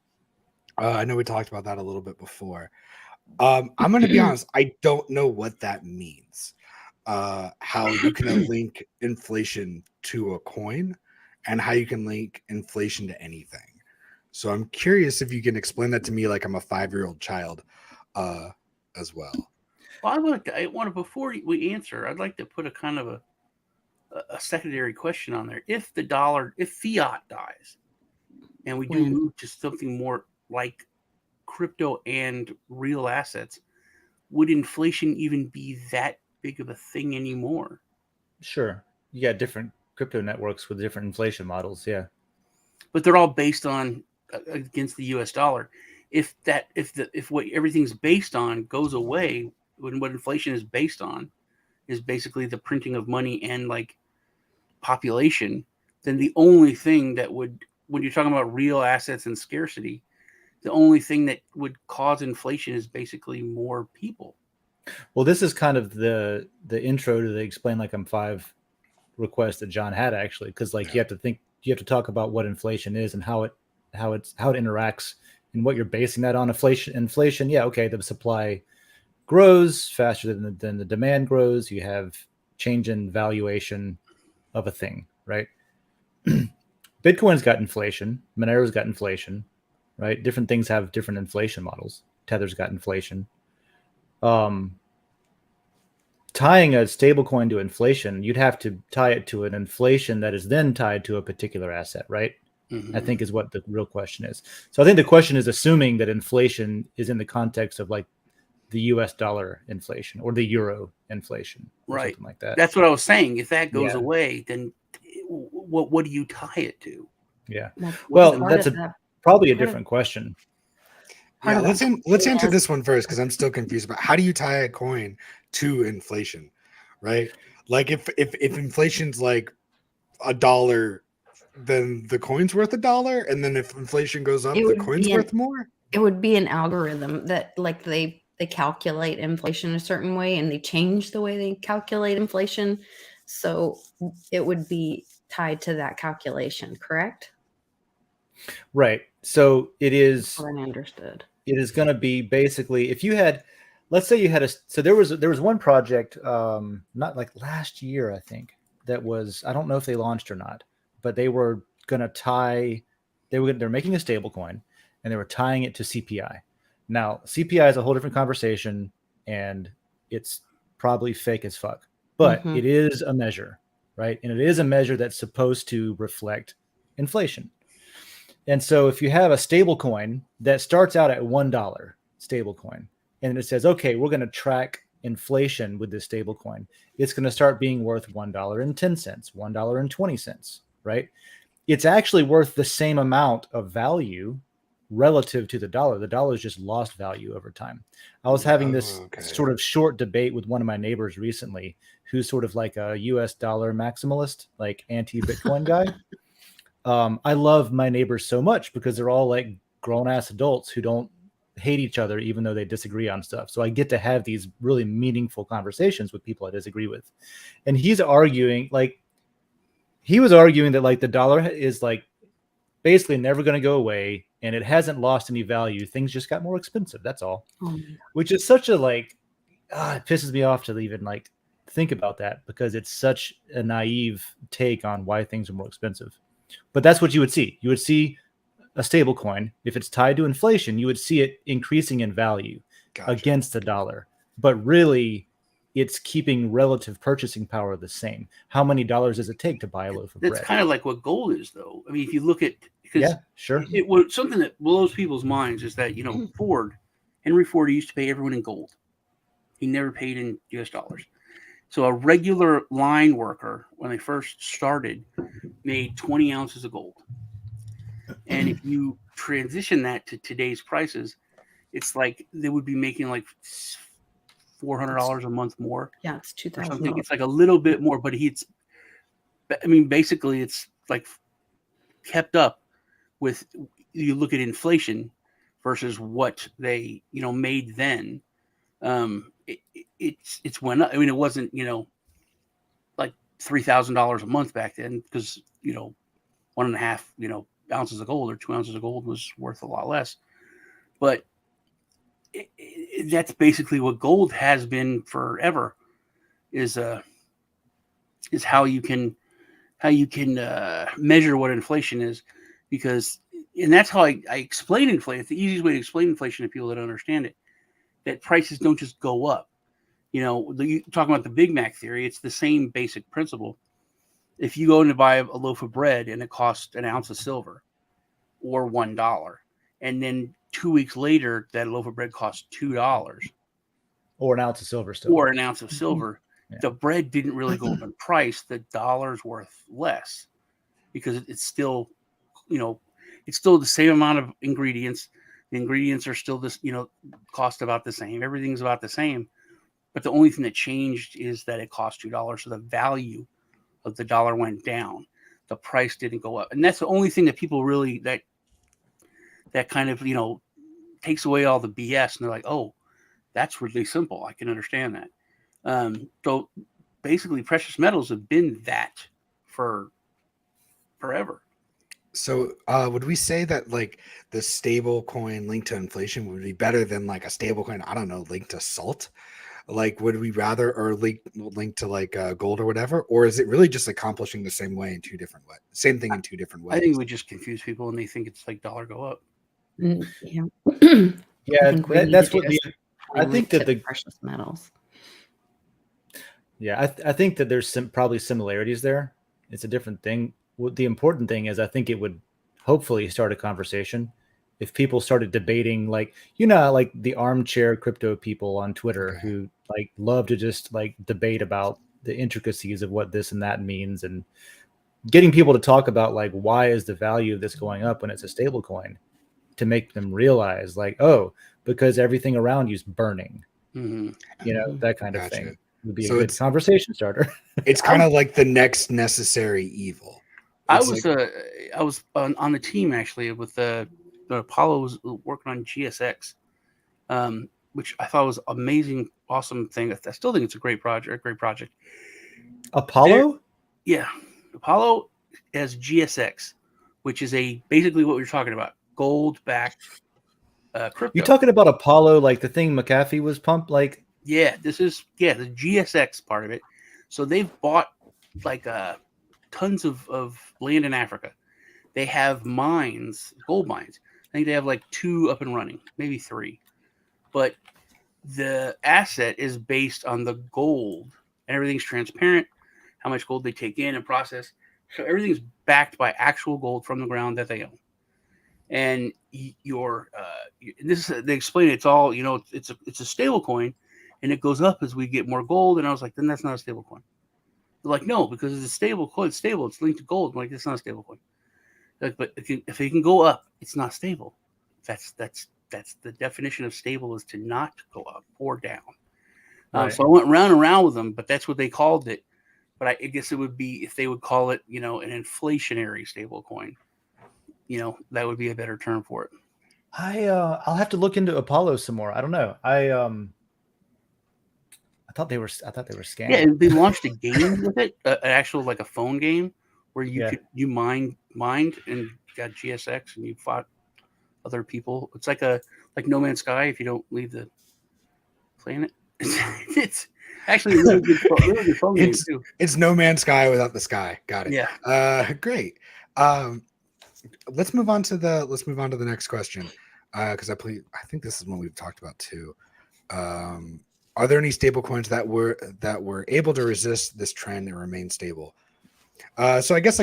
I know we talked about that a little bit before. I'm going to be honest. I don't know what that means. How you can link inflation to a coin and how you can link inflation to anything. So I'm curious if you can explain that to me like I'm a 5-year-old child as well. Well, before we answer, I'd like to put a kind of a secondary question on there. If fiat dies, and we do move to something more like crypto and real assets, would inflation even be that big of a thing anymore? Sure. You got different crypto networks with different inflation models. Yeah. But they're all based on against the US dollar. if what everything's based on goes away, when what inflation is based on is basically the printing of money and like population, then the only thing that would, when you're talking about real assets and scarcity, the only thing that would cause inflation is basically more people. Well, this is kind of the intro to the Explain Like I'm Five request that John had, actually, because like you have to talk about what inflation is and how it interacts and what you're basing that on. Inflation, yeah, okay, the supply grows faster than the demand grows. You have change in valuation of a thing, right? Bitcoin's got inflation. Monero's got inflation, right? Different things have different inflation models. Tether's got inflation. Tying a stablecoin to inflation, you'd have to tie it to an inflation that is then tied to a particular asset, right? Mm-hmm. I think is what the real question is. So I think the question is assuming that inflation is in the context of like the US dollar inflation or the euro inflation, or right, something like that. That's what I was saying. If that goes Yeah. away, then what do you tie it to? Yeah. Well, Well, that's probably a different question. Yeah, let's answer this one first, because I'm still confused about how do you tie a coin to inflation, right? Like if inflation's like $1, then the coin's worth $1, and then if inflation goes up, the coin's worth more. It would be an algorithm that like they calculate inflation a certain way, and they change the way they calculate inflation, so it would be tied to that calculation, correct? Right. So it is. What I understood. It is going to be basically, if you had, let's say you had so there was one project, not like last year, I think, that was, I don't know if they launched or not, but they were going to tie, they're making a stable coin and they were tying it to CPI. Now, CPI is a whole different conversation and it's probably fake as fuck, but it is a measure, right? And it is a measure that's supposed to reflect inflation. And so if you have a stable coin that starts out at $1 stable coin, and it says, okay, we're going to track inflation with this stable coin, it's going to start being worth $1.10, $1.20, right? It's actually worth the same amount of value relative to the dollar. The dollar's just lost value over time. I was having this sort of short debate with one of my neighbors recently, who's sort of like a US dollar maximalist, like anti-Bitcoin guy. I love my neighbors so much because they're all like grown ass adults who don't hate each other, even though they disagree on stuff. So I get to have these really meaningful conversations with people I disagree with. And he was arguing that like the dollar is like basically never going to go away and it hasn't lost any value. Things just got more expensive. That's all. Which is such a like, it pisses me off to even like think about that, because it's such a naive take on why things are more expensive. But that's what you would see. You would see a stable coin. If it's tied to inflation, you would see it increasing in value against the dollar. But really, it's keeping relative purchasing power the same. How many dollars does it take to buy a loaf of bread? That's kind of like what gold is, though. I mean, if you look at, yeah, sure. It was something that blows people's minds is that, Henry Ford used to pay everyone in gold. He never paid in US dollars. So a regular line worker, when they first started, made 20 ounces of gold. And if you transition that to today's prices, it's like they would be making like $400 a month more. Yeah, it's $2,000. It's like a little bit more, but basically it's like kept up with, you look at inflation versus what they, made then. It's went up. I mean, it wasn't, like $3,000 a month back then, because, 1.5, ounces of gold or 2 ounces of gold was worth a lot less. But that's basically what gold has been forever, is how you can measure what inflation is, and that's how I explain inflation. It's the easiest way to explain inflation to people that don't understand it, that prices don't just go up. You talking about the Big Mac theory, it's the same basic principle. If you go in to buy a loaf of bread and it costs an ounce of silver or $1, and then 2 weeks later that loaf of bread costs $2, or an ounce of silver still, yeah. The bread didn't really go up in price. The dollar's worth less because it's still, it's still the same amount of ingredients, The ingredients are still this, cost about the same. Everything's about the same. But the only thing that changed is that it cost $2. So the value of the dollar went down. The price didn't go up. And that's the only thing that people really, that kind of, takes away all the BS. And they're like, oh, that's really simple. I can understand that. So basically precious metals have been that for forever. So would we say that like the stable coin linked to inflation would be better than like a stable coin, I don't know, linked to salt? Like, would we rather, or link to like gold or whatever? Or is it really just accomplishing the same way in two different ways? Same thing in two different ways? I think we just confuse people and they think it's like dollar go up. Yeah. Yeah, I think we need that's to what do the. a I think link to that the. precious metals. Yeah, I think that there's probably similarities there. It's a different thing. What the important thing is, I think it would hopefully start a conversation if people started debating, like, like the armchair crypto people on Twitter who like love to just like debate about the intricacies of what this and that means, and getting people to talk about like, why is the value of this going up when it's a stable coin, to make them realize like, oh, because everything around you is burning, that kind of thing would be a good conversation starter. It's kind of like the next necessary evil. I was on the team actually with the Apollo was working on GSX, which I thought was amazing, awesome thing. I still think it's a great project. Apollo? Apollo has GSX, which is basically what we were talking about, gold-backed crypto. You talking about Apollo, like the thing McAfee was pumped, like? Yeah, this is the GSX part of it. So they've bought like tons of land in Africa. They have mines, gold mines. I think they have like 2 up and running, maybe 3. But the asset is based on the gold, and everything's transparent, how much gold they take in and process. So everything's backed by actual gold from the ground that they own. And they explain it's all, it's a stable coin, and it goes up as we get more gold. And I was like, then that's not a stable coin. They're like, no, because it's a stable coin. It's stable. It's linked to gold. I'm like, it's not a stable coin. Like, but if it can go up, it's not stable. That's the definition of stable, is to not go up or down. Right. So I went round and round with them, but that's what they called it. But I guess it would be, if they would call it, an inflationary stable coin, that would be a better term for it. I'll have to look into Apollo some more. I don't know. I thought they were scamming. Yeah, they launched a game with it, an actual like a phone game where you mined and got GSX and you fought other people. It's like No Man's Sky if you don't leave the planet. It's actually a really good phone game too. It's No Man's Sky without the sky. Got it. Yeah. Great. Let's move on to the next question, because I think this is one we've talked about too. Are there any stable coins that were able to resist this trend and remain stable? So I guess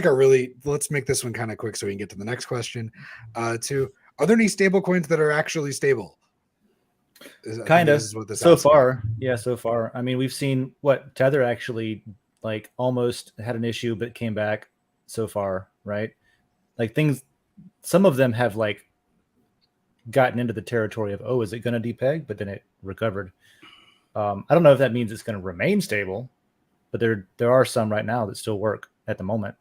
let's make this one kind of quick so we can get to the next question. Too, are there any stable coins that are actually stable? Kind of. So far. I mean, we've seen Tether actually like almost had an issue but came back so far, right? Like some of them have like gotten into the territory of, oh, is it going to depeg? But then it recovered. I don't know if that means it's going to remain stable, but there are some right now that still work at the moment,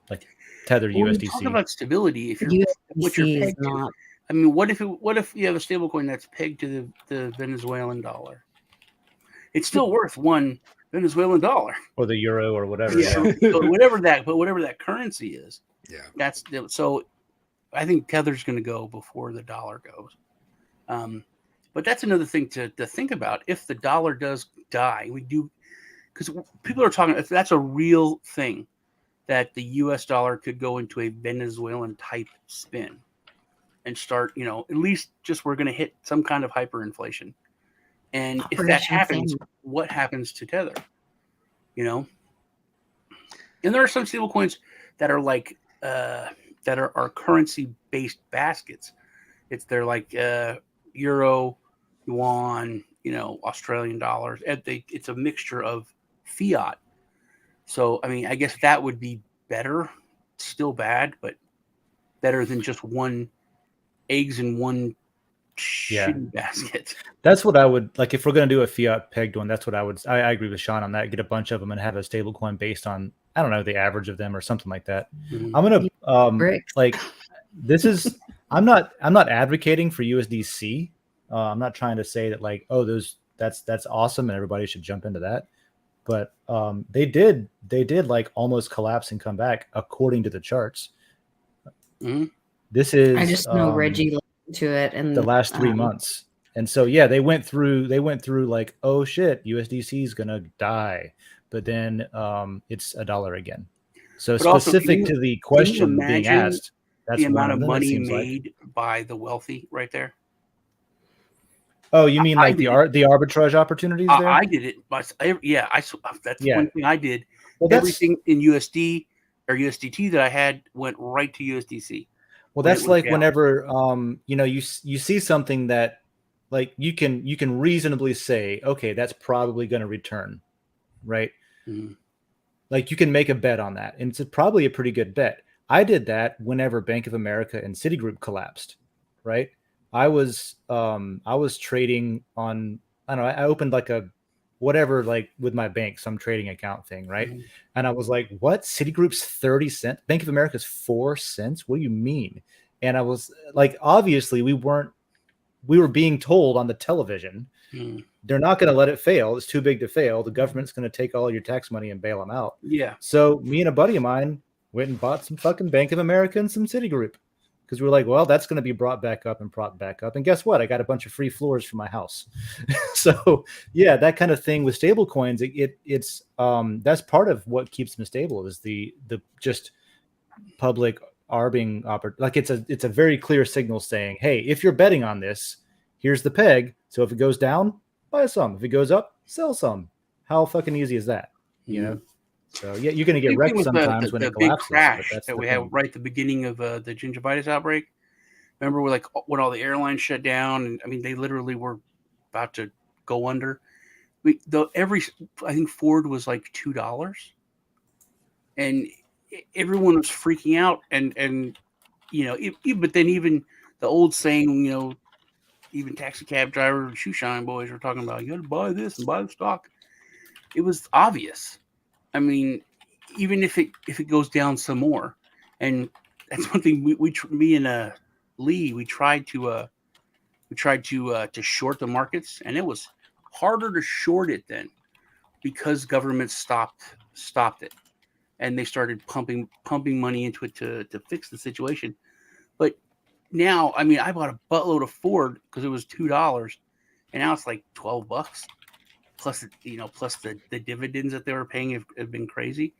like Tether USDC. Talk about stability. If USDC you're is not. I mean, what if you have a stable coin that's pegged to the Venezuelan dollar? It's still worth one Venezuelan dollar, or the euro, or whatever. Yeah. So whatever that currency is. Yeah. So I think Tether's going to go before the dollar goes. But that's another thing to think about. If the dollar does die, because people are talking, that's a real thing, that the U.S. dollar could go into a Venezuelan type spin and start, at least just we're going to hit some kind of hyperinflation. And if that happens, what happens to Tether? And there are some stable coins that are like that are currency based baskets. They're like euro, yuan, Australian dollars. It's a mixture of fiat. So I mean, I guess that would be better. Still bad, but better than just one eggs in one Yeah. shitty basket. That's what I would like if we're going to do a fiat pegged one. That's what I would. I agree with Sean on that. Get a bunch of them and have a stable coin based on, I don't know, the average of them or something like that. Mhm. I'm gonna Bricks. like this is I'm not advocating for USDC. I'm not trying to say that like, oh, that's awesome and everybody should jump into that. But they did like almost collapse and come back according to the charts. Mhm. This is I just know Reggie listened to it and the last 3 months. And so, yeah, they went through like, oh shit, USDC is going to die. But then it's $1 again. So But also, specific to the question being imagine asked, that's the amount one of them, it money seems made by the wealthy right there? Oh, you mean I like the did the arbitrage opportunities there? I did it. That's Yeah. one thing I did. Well, that's Everything in USD or USDT that I had went right to USDC. well, when it that's went like down. whenever you see something that like you can reasonably say, okay, that's probably going to return, right? Mhm. Like you can make a bet on that, and it's probably a pretty good bet. I did that whenever Bank of America and Citigroup collapsed, right? I was trading on, I don't know, I opened like a whatever, like with my bank, some trading account thing, right? Mhm. And I was like, what? Citigroup's 30 cents, Bank of America's 4 cents? What do you mean? And I was like, obviously we were being told on the television, Mhm. they're not going to let it fail. It's too big to fail. The government's going to take all your tax money and bail them out. Yeah. So me and a buddy of mine went and bought some fucking Bank of America and some Citigroup because we were like, well, that's going to be brought back up and propped back up. And guess what? I got a bunch of free floors for my house. So yeah, that kind of thing with stable coins, it's that's part of what keeps them stable is the just public arbing like it's a very clear signal saying, hey, if you're betting on this, here's the peg. So if it goes down, buy some. If it goes up, sell some. How fucking easy is that? You know? So yeah, you're going to get Same thing wrecked with sometimes when the it big collapses. But crash that's that the we thing. had right at the beginning of the gingivitis outbreak. Remember, when all the airlines shut down, and I mean, they literally were about to go under. I think Ford was like $2, and everyone was freaking out. And but then even the old saying, even taxi cab drivers and shoe shine boys were talking about, you got to buy this and buy the stock. It was obvious. I mean, even if it goes down some more, and that's one thing me and Lee, we tried to short the markets, and it was harder to short it then because government stopped it, and they started pumping money into it to fix the situation. But now, I mean, I bought a buttload of Ford because it was $2, and now it's like $12 plus the dividends that they were paying have been crazy.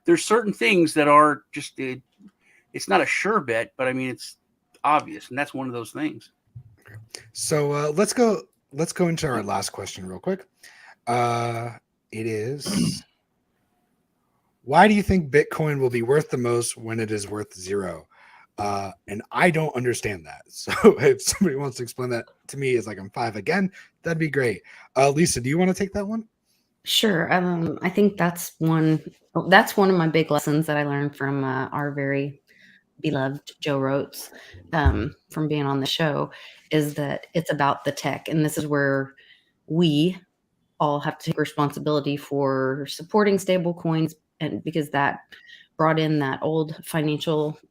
There's certain things that are just it's not a sure bet, but I mean it's obvious, and that's one of those things. So let's go into our last question real quick. It is, why do you think Bitcoin will be worth the most when it is worth zero? And I don't understand that. So if somebody wants to explain that to me as like I'm 5 again, that'd be great. Lisa, do you want to take that one? Sure. I think that's one of my big lessons that I learned from our very beloved Joe Rotes from being on the show, is that it's about the tech. And this is where we all have to take responsibility for supporting stable coins, and because that brought in that old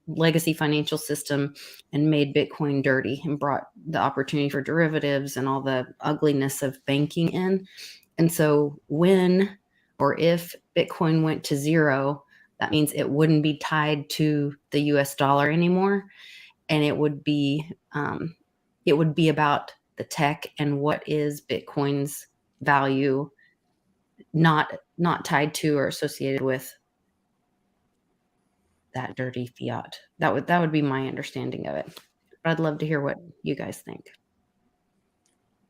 legacy financial system and made Bitcoin dirty and brought the opportunity for derivatives and all the ugliness of banking in. And so when or if Bitcoin went to zero, that means it wouldn't be tied to the US dollar anymore. And it would be about the tech and what is Bitcoin's value, not tied to or associated with that dirty fiat. That would be my understanding of it. But I'd love to hear what you guys think.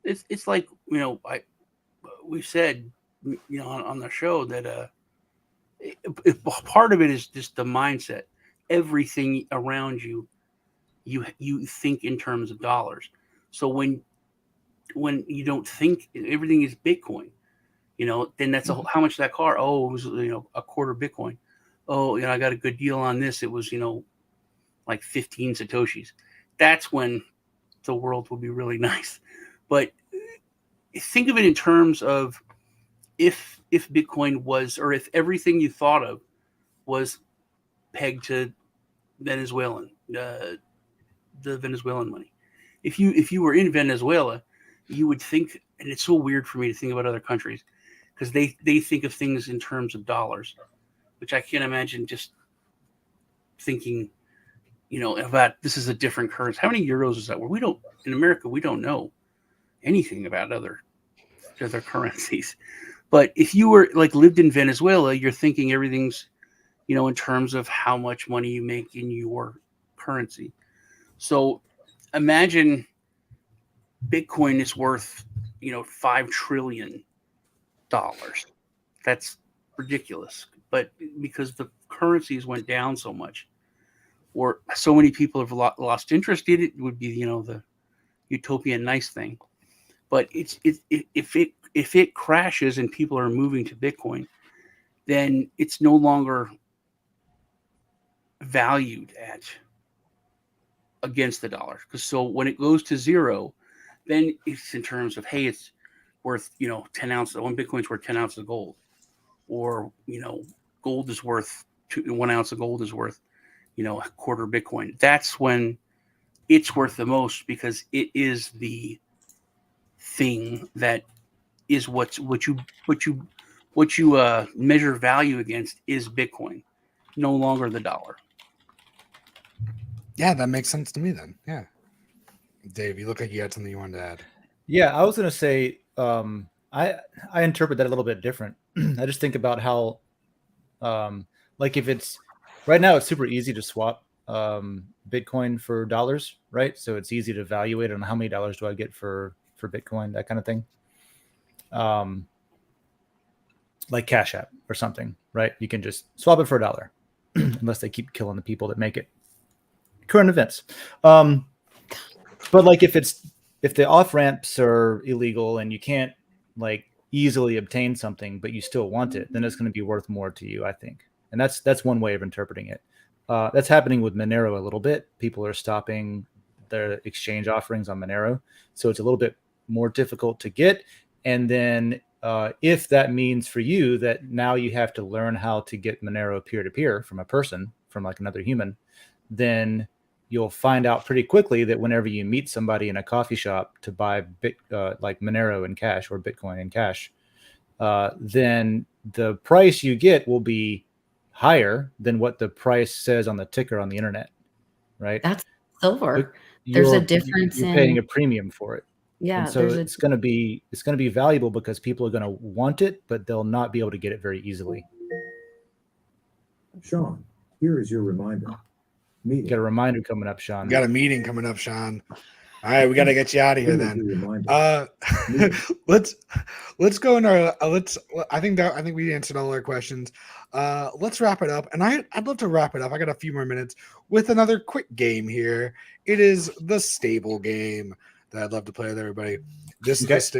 It's like we said on the show that if part of it is just the mindset. Everything around you think in terms of dollars. So when you don't think everything is Bitcoin, then that's how much that car. Oh, it was a quarter Bitcoin. Oh, I got a good deal on this. It was like 15 Satoshis. That's when the world will be really nice. But think of it in terms of if Bitcoin was, or if everything you thought of was pegged to Venezuelan, the Venezuelan money. If you were in Venezuela, you would think, and it's so weird for me to think about other countries, because they think of things in terms of dollars, which I can't imagine just thinking, about this is a different currency. How many euros is that? Where we don't, in America, we don't know anything about other currencies. But if you were lived in Venezuela, you're thinking everything's, in terms of how much money you make in your currency. So imagine Bitcoin is worth, $5 trillion. That's ridiculous. But because the currencies went down so much, or so many people have lost interest in it, would be, the utopian nice thing. But if it crashes and people are moving to Bitcoin, then it's no longer valued against the dollar. Because so when it goes to zero, then it's in terms of, hey, it's worth 10 ounces. One Bitcoin's worth 10 ounces of gold, or gold is worth 1 ounce of gold is worth a quarter Bitcoin. That's when it's worth the most, because it is the thing that is what you measure value against is Bitcoin, no longer the dollar. Yeah, that makes sense to me then. Yeah. Dave, you look like you had something you wanted to add. Yeah, I was going to say, I interpret that a little bit different. I just think about how, if it's right now, it's super easy to swap Bitcoin for dollars, right? So it's easy to evaluate on how many dollars do I get for Bitcoin, that kind of thing. Like Cash App or something, right? You can just swap it for $1, unless they keep killing the people that make it. Current events. But if the off ramps are illegal and you can't easily obtain something, but you still want it, then it's going to be worth more to you, I think. And that's one way of interpreting it. That's happening with Monero a little bit. People are stopping their exchange offerings on Monero, so it's a little bit more difficult to get. And then if that means for you that now you have to learn how to get Monero peer-to-peer from a person, from another human, then you'll find out pretty quickly that whenever you meet somebody in a coffee shop to buy Monero in cash or Bitcoin in cash, then the price you get will be higher than what the price says on the ticker on the internet, right? That's silver. There's a difference. You're paying a premium for it. Yeah. And so it's going to be valuable because people are going to want it, but they'll not be able to get it very easily. Sean, here is your reminder. Meeting. Got a reminder coming up, Sean. Got a meeting coming up, Sean. All right, we got to get you out of here then. Let's go in our I think we answered all our questions. Let's wrap it up, and I'd love to wrap it up. I got a few more minutes with another quick game here. It is the stable game that I'd love to play with everybody. This is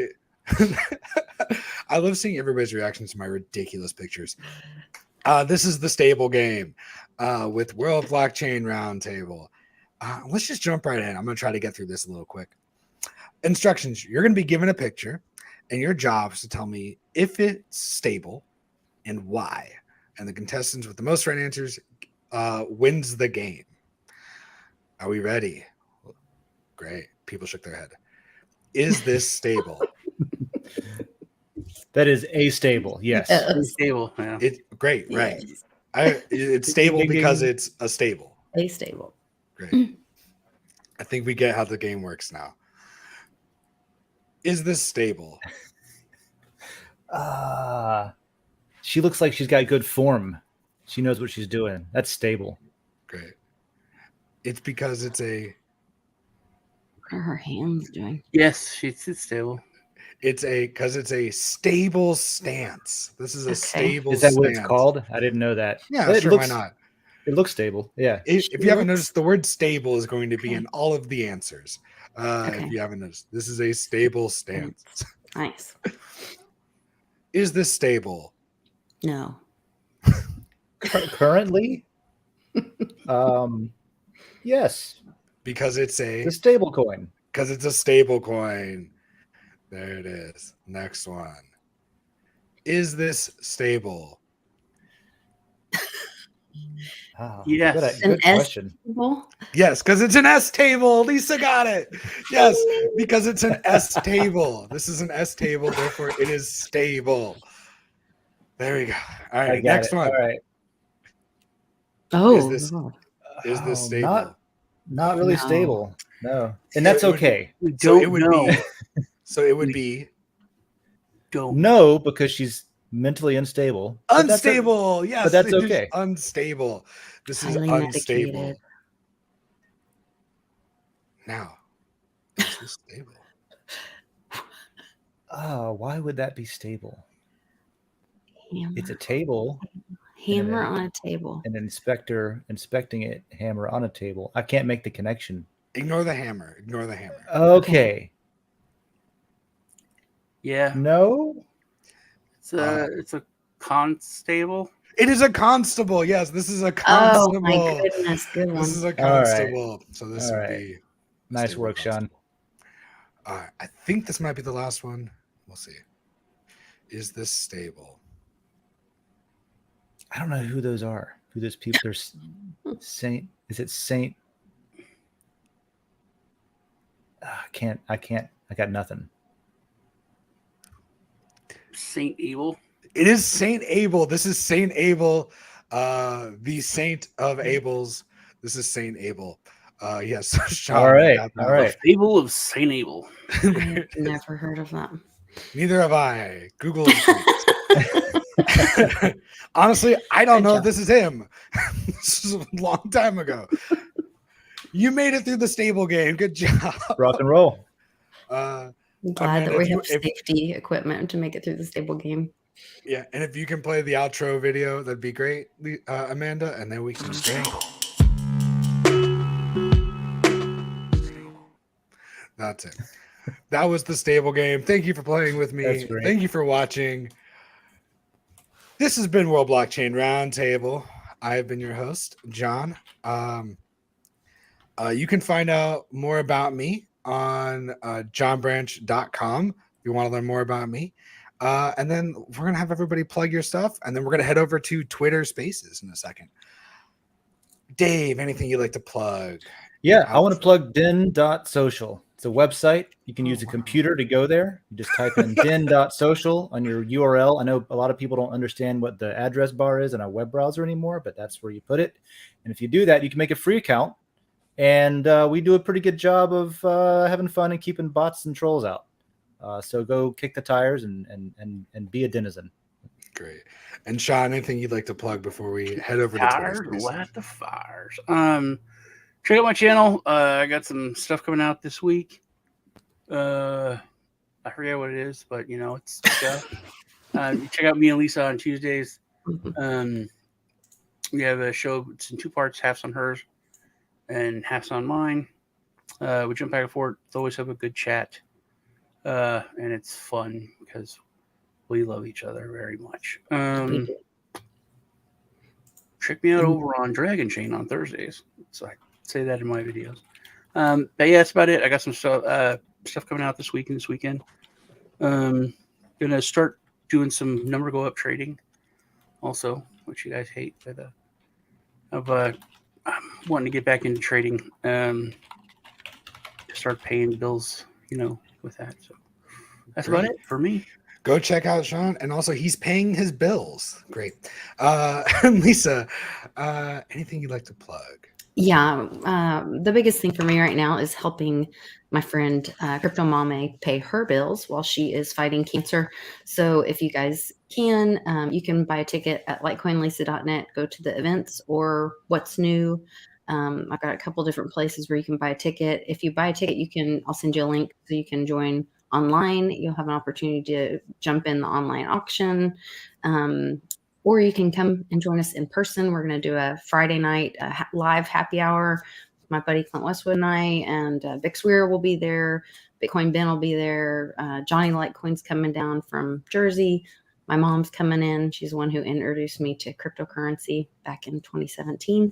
I love seeing everybody's reactions to my ridiculous pictures. This is the stable game with World Blockchain Roundtable. Let's just jump right in. I'm going to try to get through this a little quick. Instructions. You're going to be given a picture, and your job is to tell me if it's stable and why. And the contestants with the most right answers wins the game. Are we ready? Great. People shook their head. Is this stable? That is astable. Yes. Stable. Yeah. It's great. Right. It's stable because it's a stable. Astable. Great. I think we get how the game works now. Is this stable? She looks like she's got good form. She knows what she's doing. That's stable. Great. It's because it's a... What are her hands doing? Yes, it's stable. It's a stable stance. This is a stable stance. Is that what stance. it's called? I didn't know that. Yeah, sure, why not? It looks stable. Yeah. If you haven't noticed, the word stable is going to be in all of the answers. If you haven't noticed, this is a stable stance. Nice. Is this stable? No. Currently? Yes, Because it's it's a stable coin. a stable coin. There it is. Next one. Is this stable? Oh, Yes. good question. Yes, because it's an S table. Lisa got it. Yes, because it's an S table. This is an S table, therefore it is stable. There we go. All I right, got next it. one. All right. Oh, Is this stable? Not really No. stable. No, and So that's it would be- okay. We So don't it would know. be. So it would be Don't. No, because she's mentally unstable. But that's o- unstable. Yes, but that's it is okay. unstable. This is Highly unstable. medicated. Now, is this stable? Why would that be stable? Hammer, It's a table, hammer on a table. an inspector inspecting it, hammer on a table. I can't make the connection. Ignore the hammer. Ignore the hammer. Okay. Yeah. No. It's a constable. It is a constable. Yes, this is a Oh constable. my goodness, good one. This is a All right. constable. So this All would right. be a Nice stable work, Sean. constable. All right, I think this might be the last one. We'll see. Is this stable? I don't know who those are. Who those people? There's Saint. Is it Saint? I can't. I got nothing. Saint Evil. It is Saint Abel. This is Saint Abel, the saint of Abels. This is Saint Abel. Yes. Sean, All right. got that All one. right. Fable of Saint Abel. I've never heard of them. Neither have I. Google it. Honestly, I don't Good know if job. this is him. This is a long time ago. You made it through the stable game. Good job. Rock and roll. Uh, I'm glad Amanda, that we if you- have safety equipment to make it through the stable game. yeah, and if you can play the outro video, that'd be great, Amanda, and then we can just go. That's it. That was the stable game. Thank you for playing with me. That's great. Thank you for watching. This has been World Blockchain Roundtable. I have been your host, John. You can find out more about me on johnbranch.com if you want to learn more about me. And then we're going to have everybody plug your stuff, and then we're going to head over to Twitter Spaces in a second. Dave, anything you'd like to plug? Yeah, I want to plug Den.Social. It's a website. You can use a computer to go there. You just type in Den.Social on your URL. I know a lot of people don't understand what the address bar is in a web browser anymore, but that's where you put it. And if you do that, you can make a free account. And we do a pretty good job of having fun and keeping bots and trolls out. So go kick the tires and be a denizen. Great. And Sean, anything you'd like to plug before we head over to Tires, Twitter Spaces? light the fires. Check out my channel. I got some stuff coming out this week. I forget what it is, but it's stuff. Check out me and Lisa on Tuesdays. We have a show. It's in two parts. Half's on hers and half's on mine. We jump back and forth. Always have a good chat. And it's fun because we love each other very much. We do. Check me out over on Dragon Chain on Thursdays. So I say that in my videos. But yeah, that's about it. I got some stuff coming out this week and this weekend. Gonna start doing some number go up trading also, which you guys hate. But I'm wanting to get back into trading. To start paying bills, with that. So that's about it for me. Go check out Sean, and also he's paying his bills. Great. Lisa, anything you'd like to plug? Yeah, the biggest thing for me right now is helping my friend Crypto Mame pay her bills while she is fighting cancer. So if you guys can, you can buy a ticket at litecoinlisa.net, go to the events or what's new. I've got a couple different places where you can buy a ticket. If you buy a ticket, I'll send you a link so you can join online. You'll have an opportunity to jump in the online auction. Or you can come and join us in person. We're going to do a Friday night live happy hour. My buddy Clint Westwood and I, and Bix Weir will be there. Bitcoin Ben will be there. Johnny Litecoin's coming down from Jersey. My mom's coming in. She's the one who introduced me to cryptocurrency back in 2017.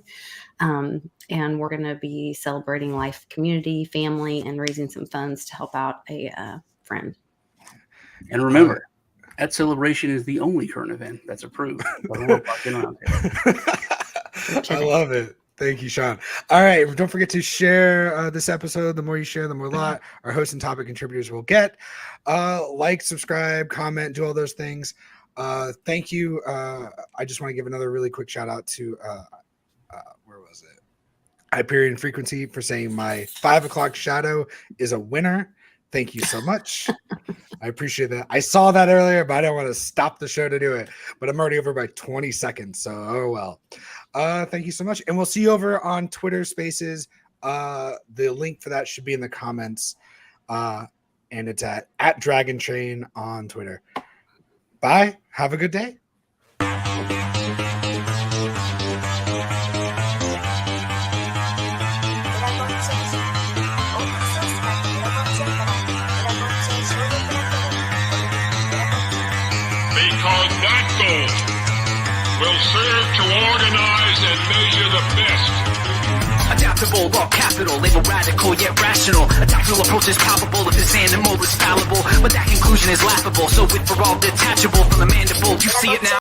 And we're going to be celebrating life, community, family, and raising some funds to help out a friend. And remember, that celebration is the only current event that's approved by the World Blockchain Roundtable. I love it. Thank you, Sean. All right. Don't forget to share this episode. The more you share, the more lot our host and topic contributors will get. Like, subscribe, comment, do all those things. Thank you. I just want to give another really quick shout out to, where was it? Hyperion Frequency for saying my 5 o'clock shadow is a winner. Thank you so much. I appreciate that. I saw that earlier, but I don't want to stop the show to do it. But I'm already over by 20 seconds. So, oh well. Thank you so much. And we'll see you over on Twitter Spaces. The link for that should be in the comments. And it's at Dragon Train on Twitter. Bye. Have a good day. Because that goal will serve to organize and measure the best. Adaptable, all capital, label radical yet rational. A tactical approach is palpable if this animal is fallible, but that conclusion is laughable. So with for all detachable from the mandible, you see it now.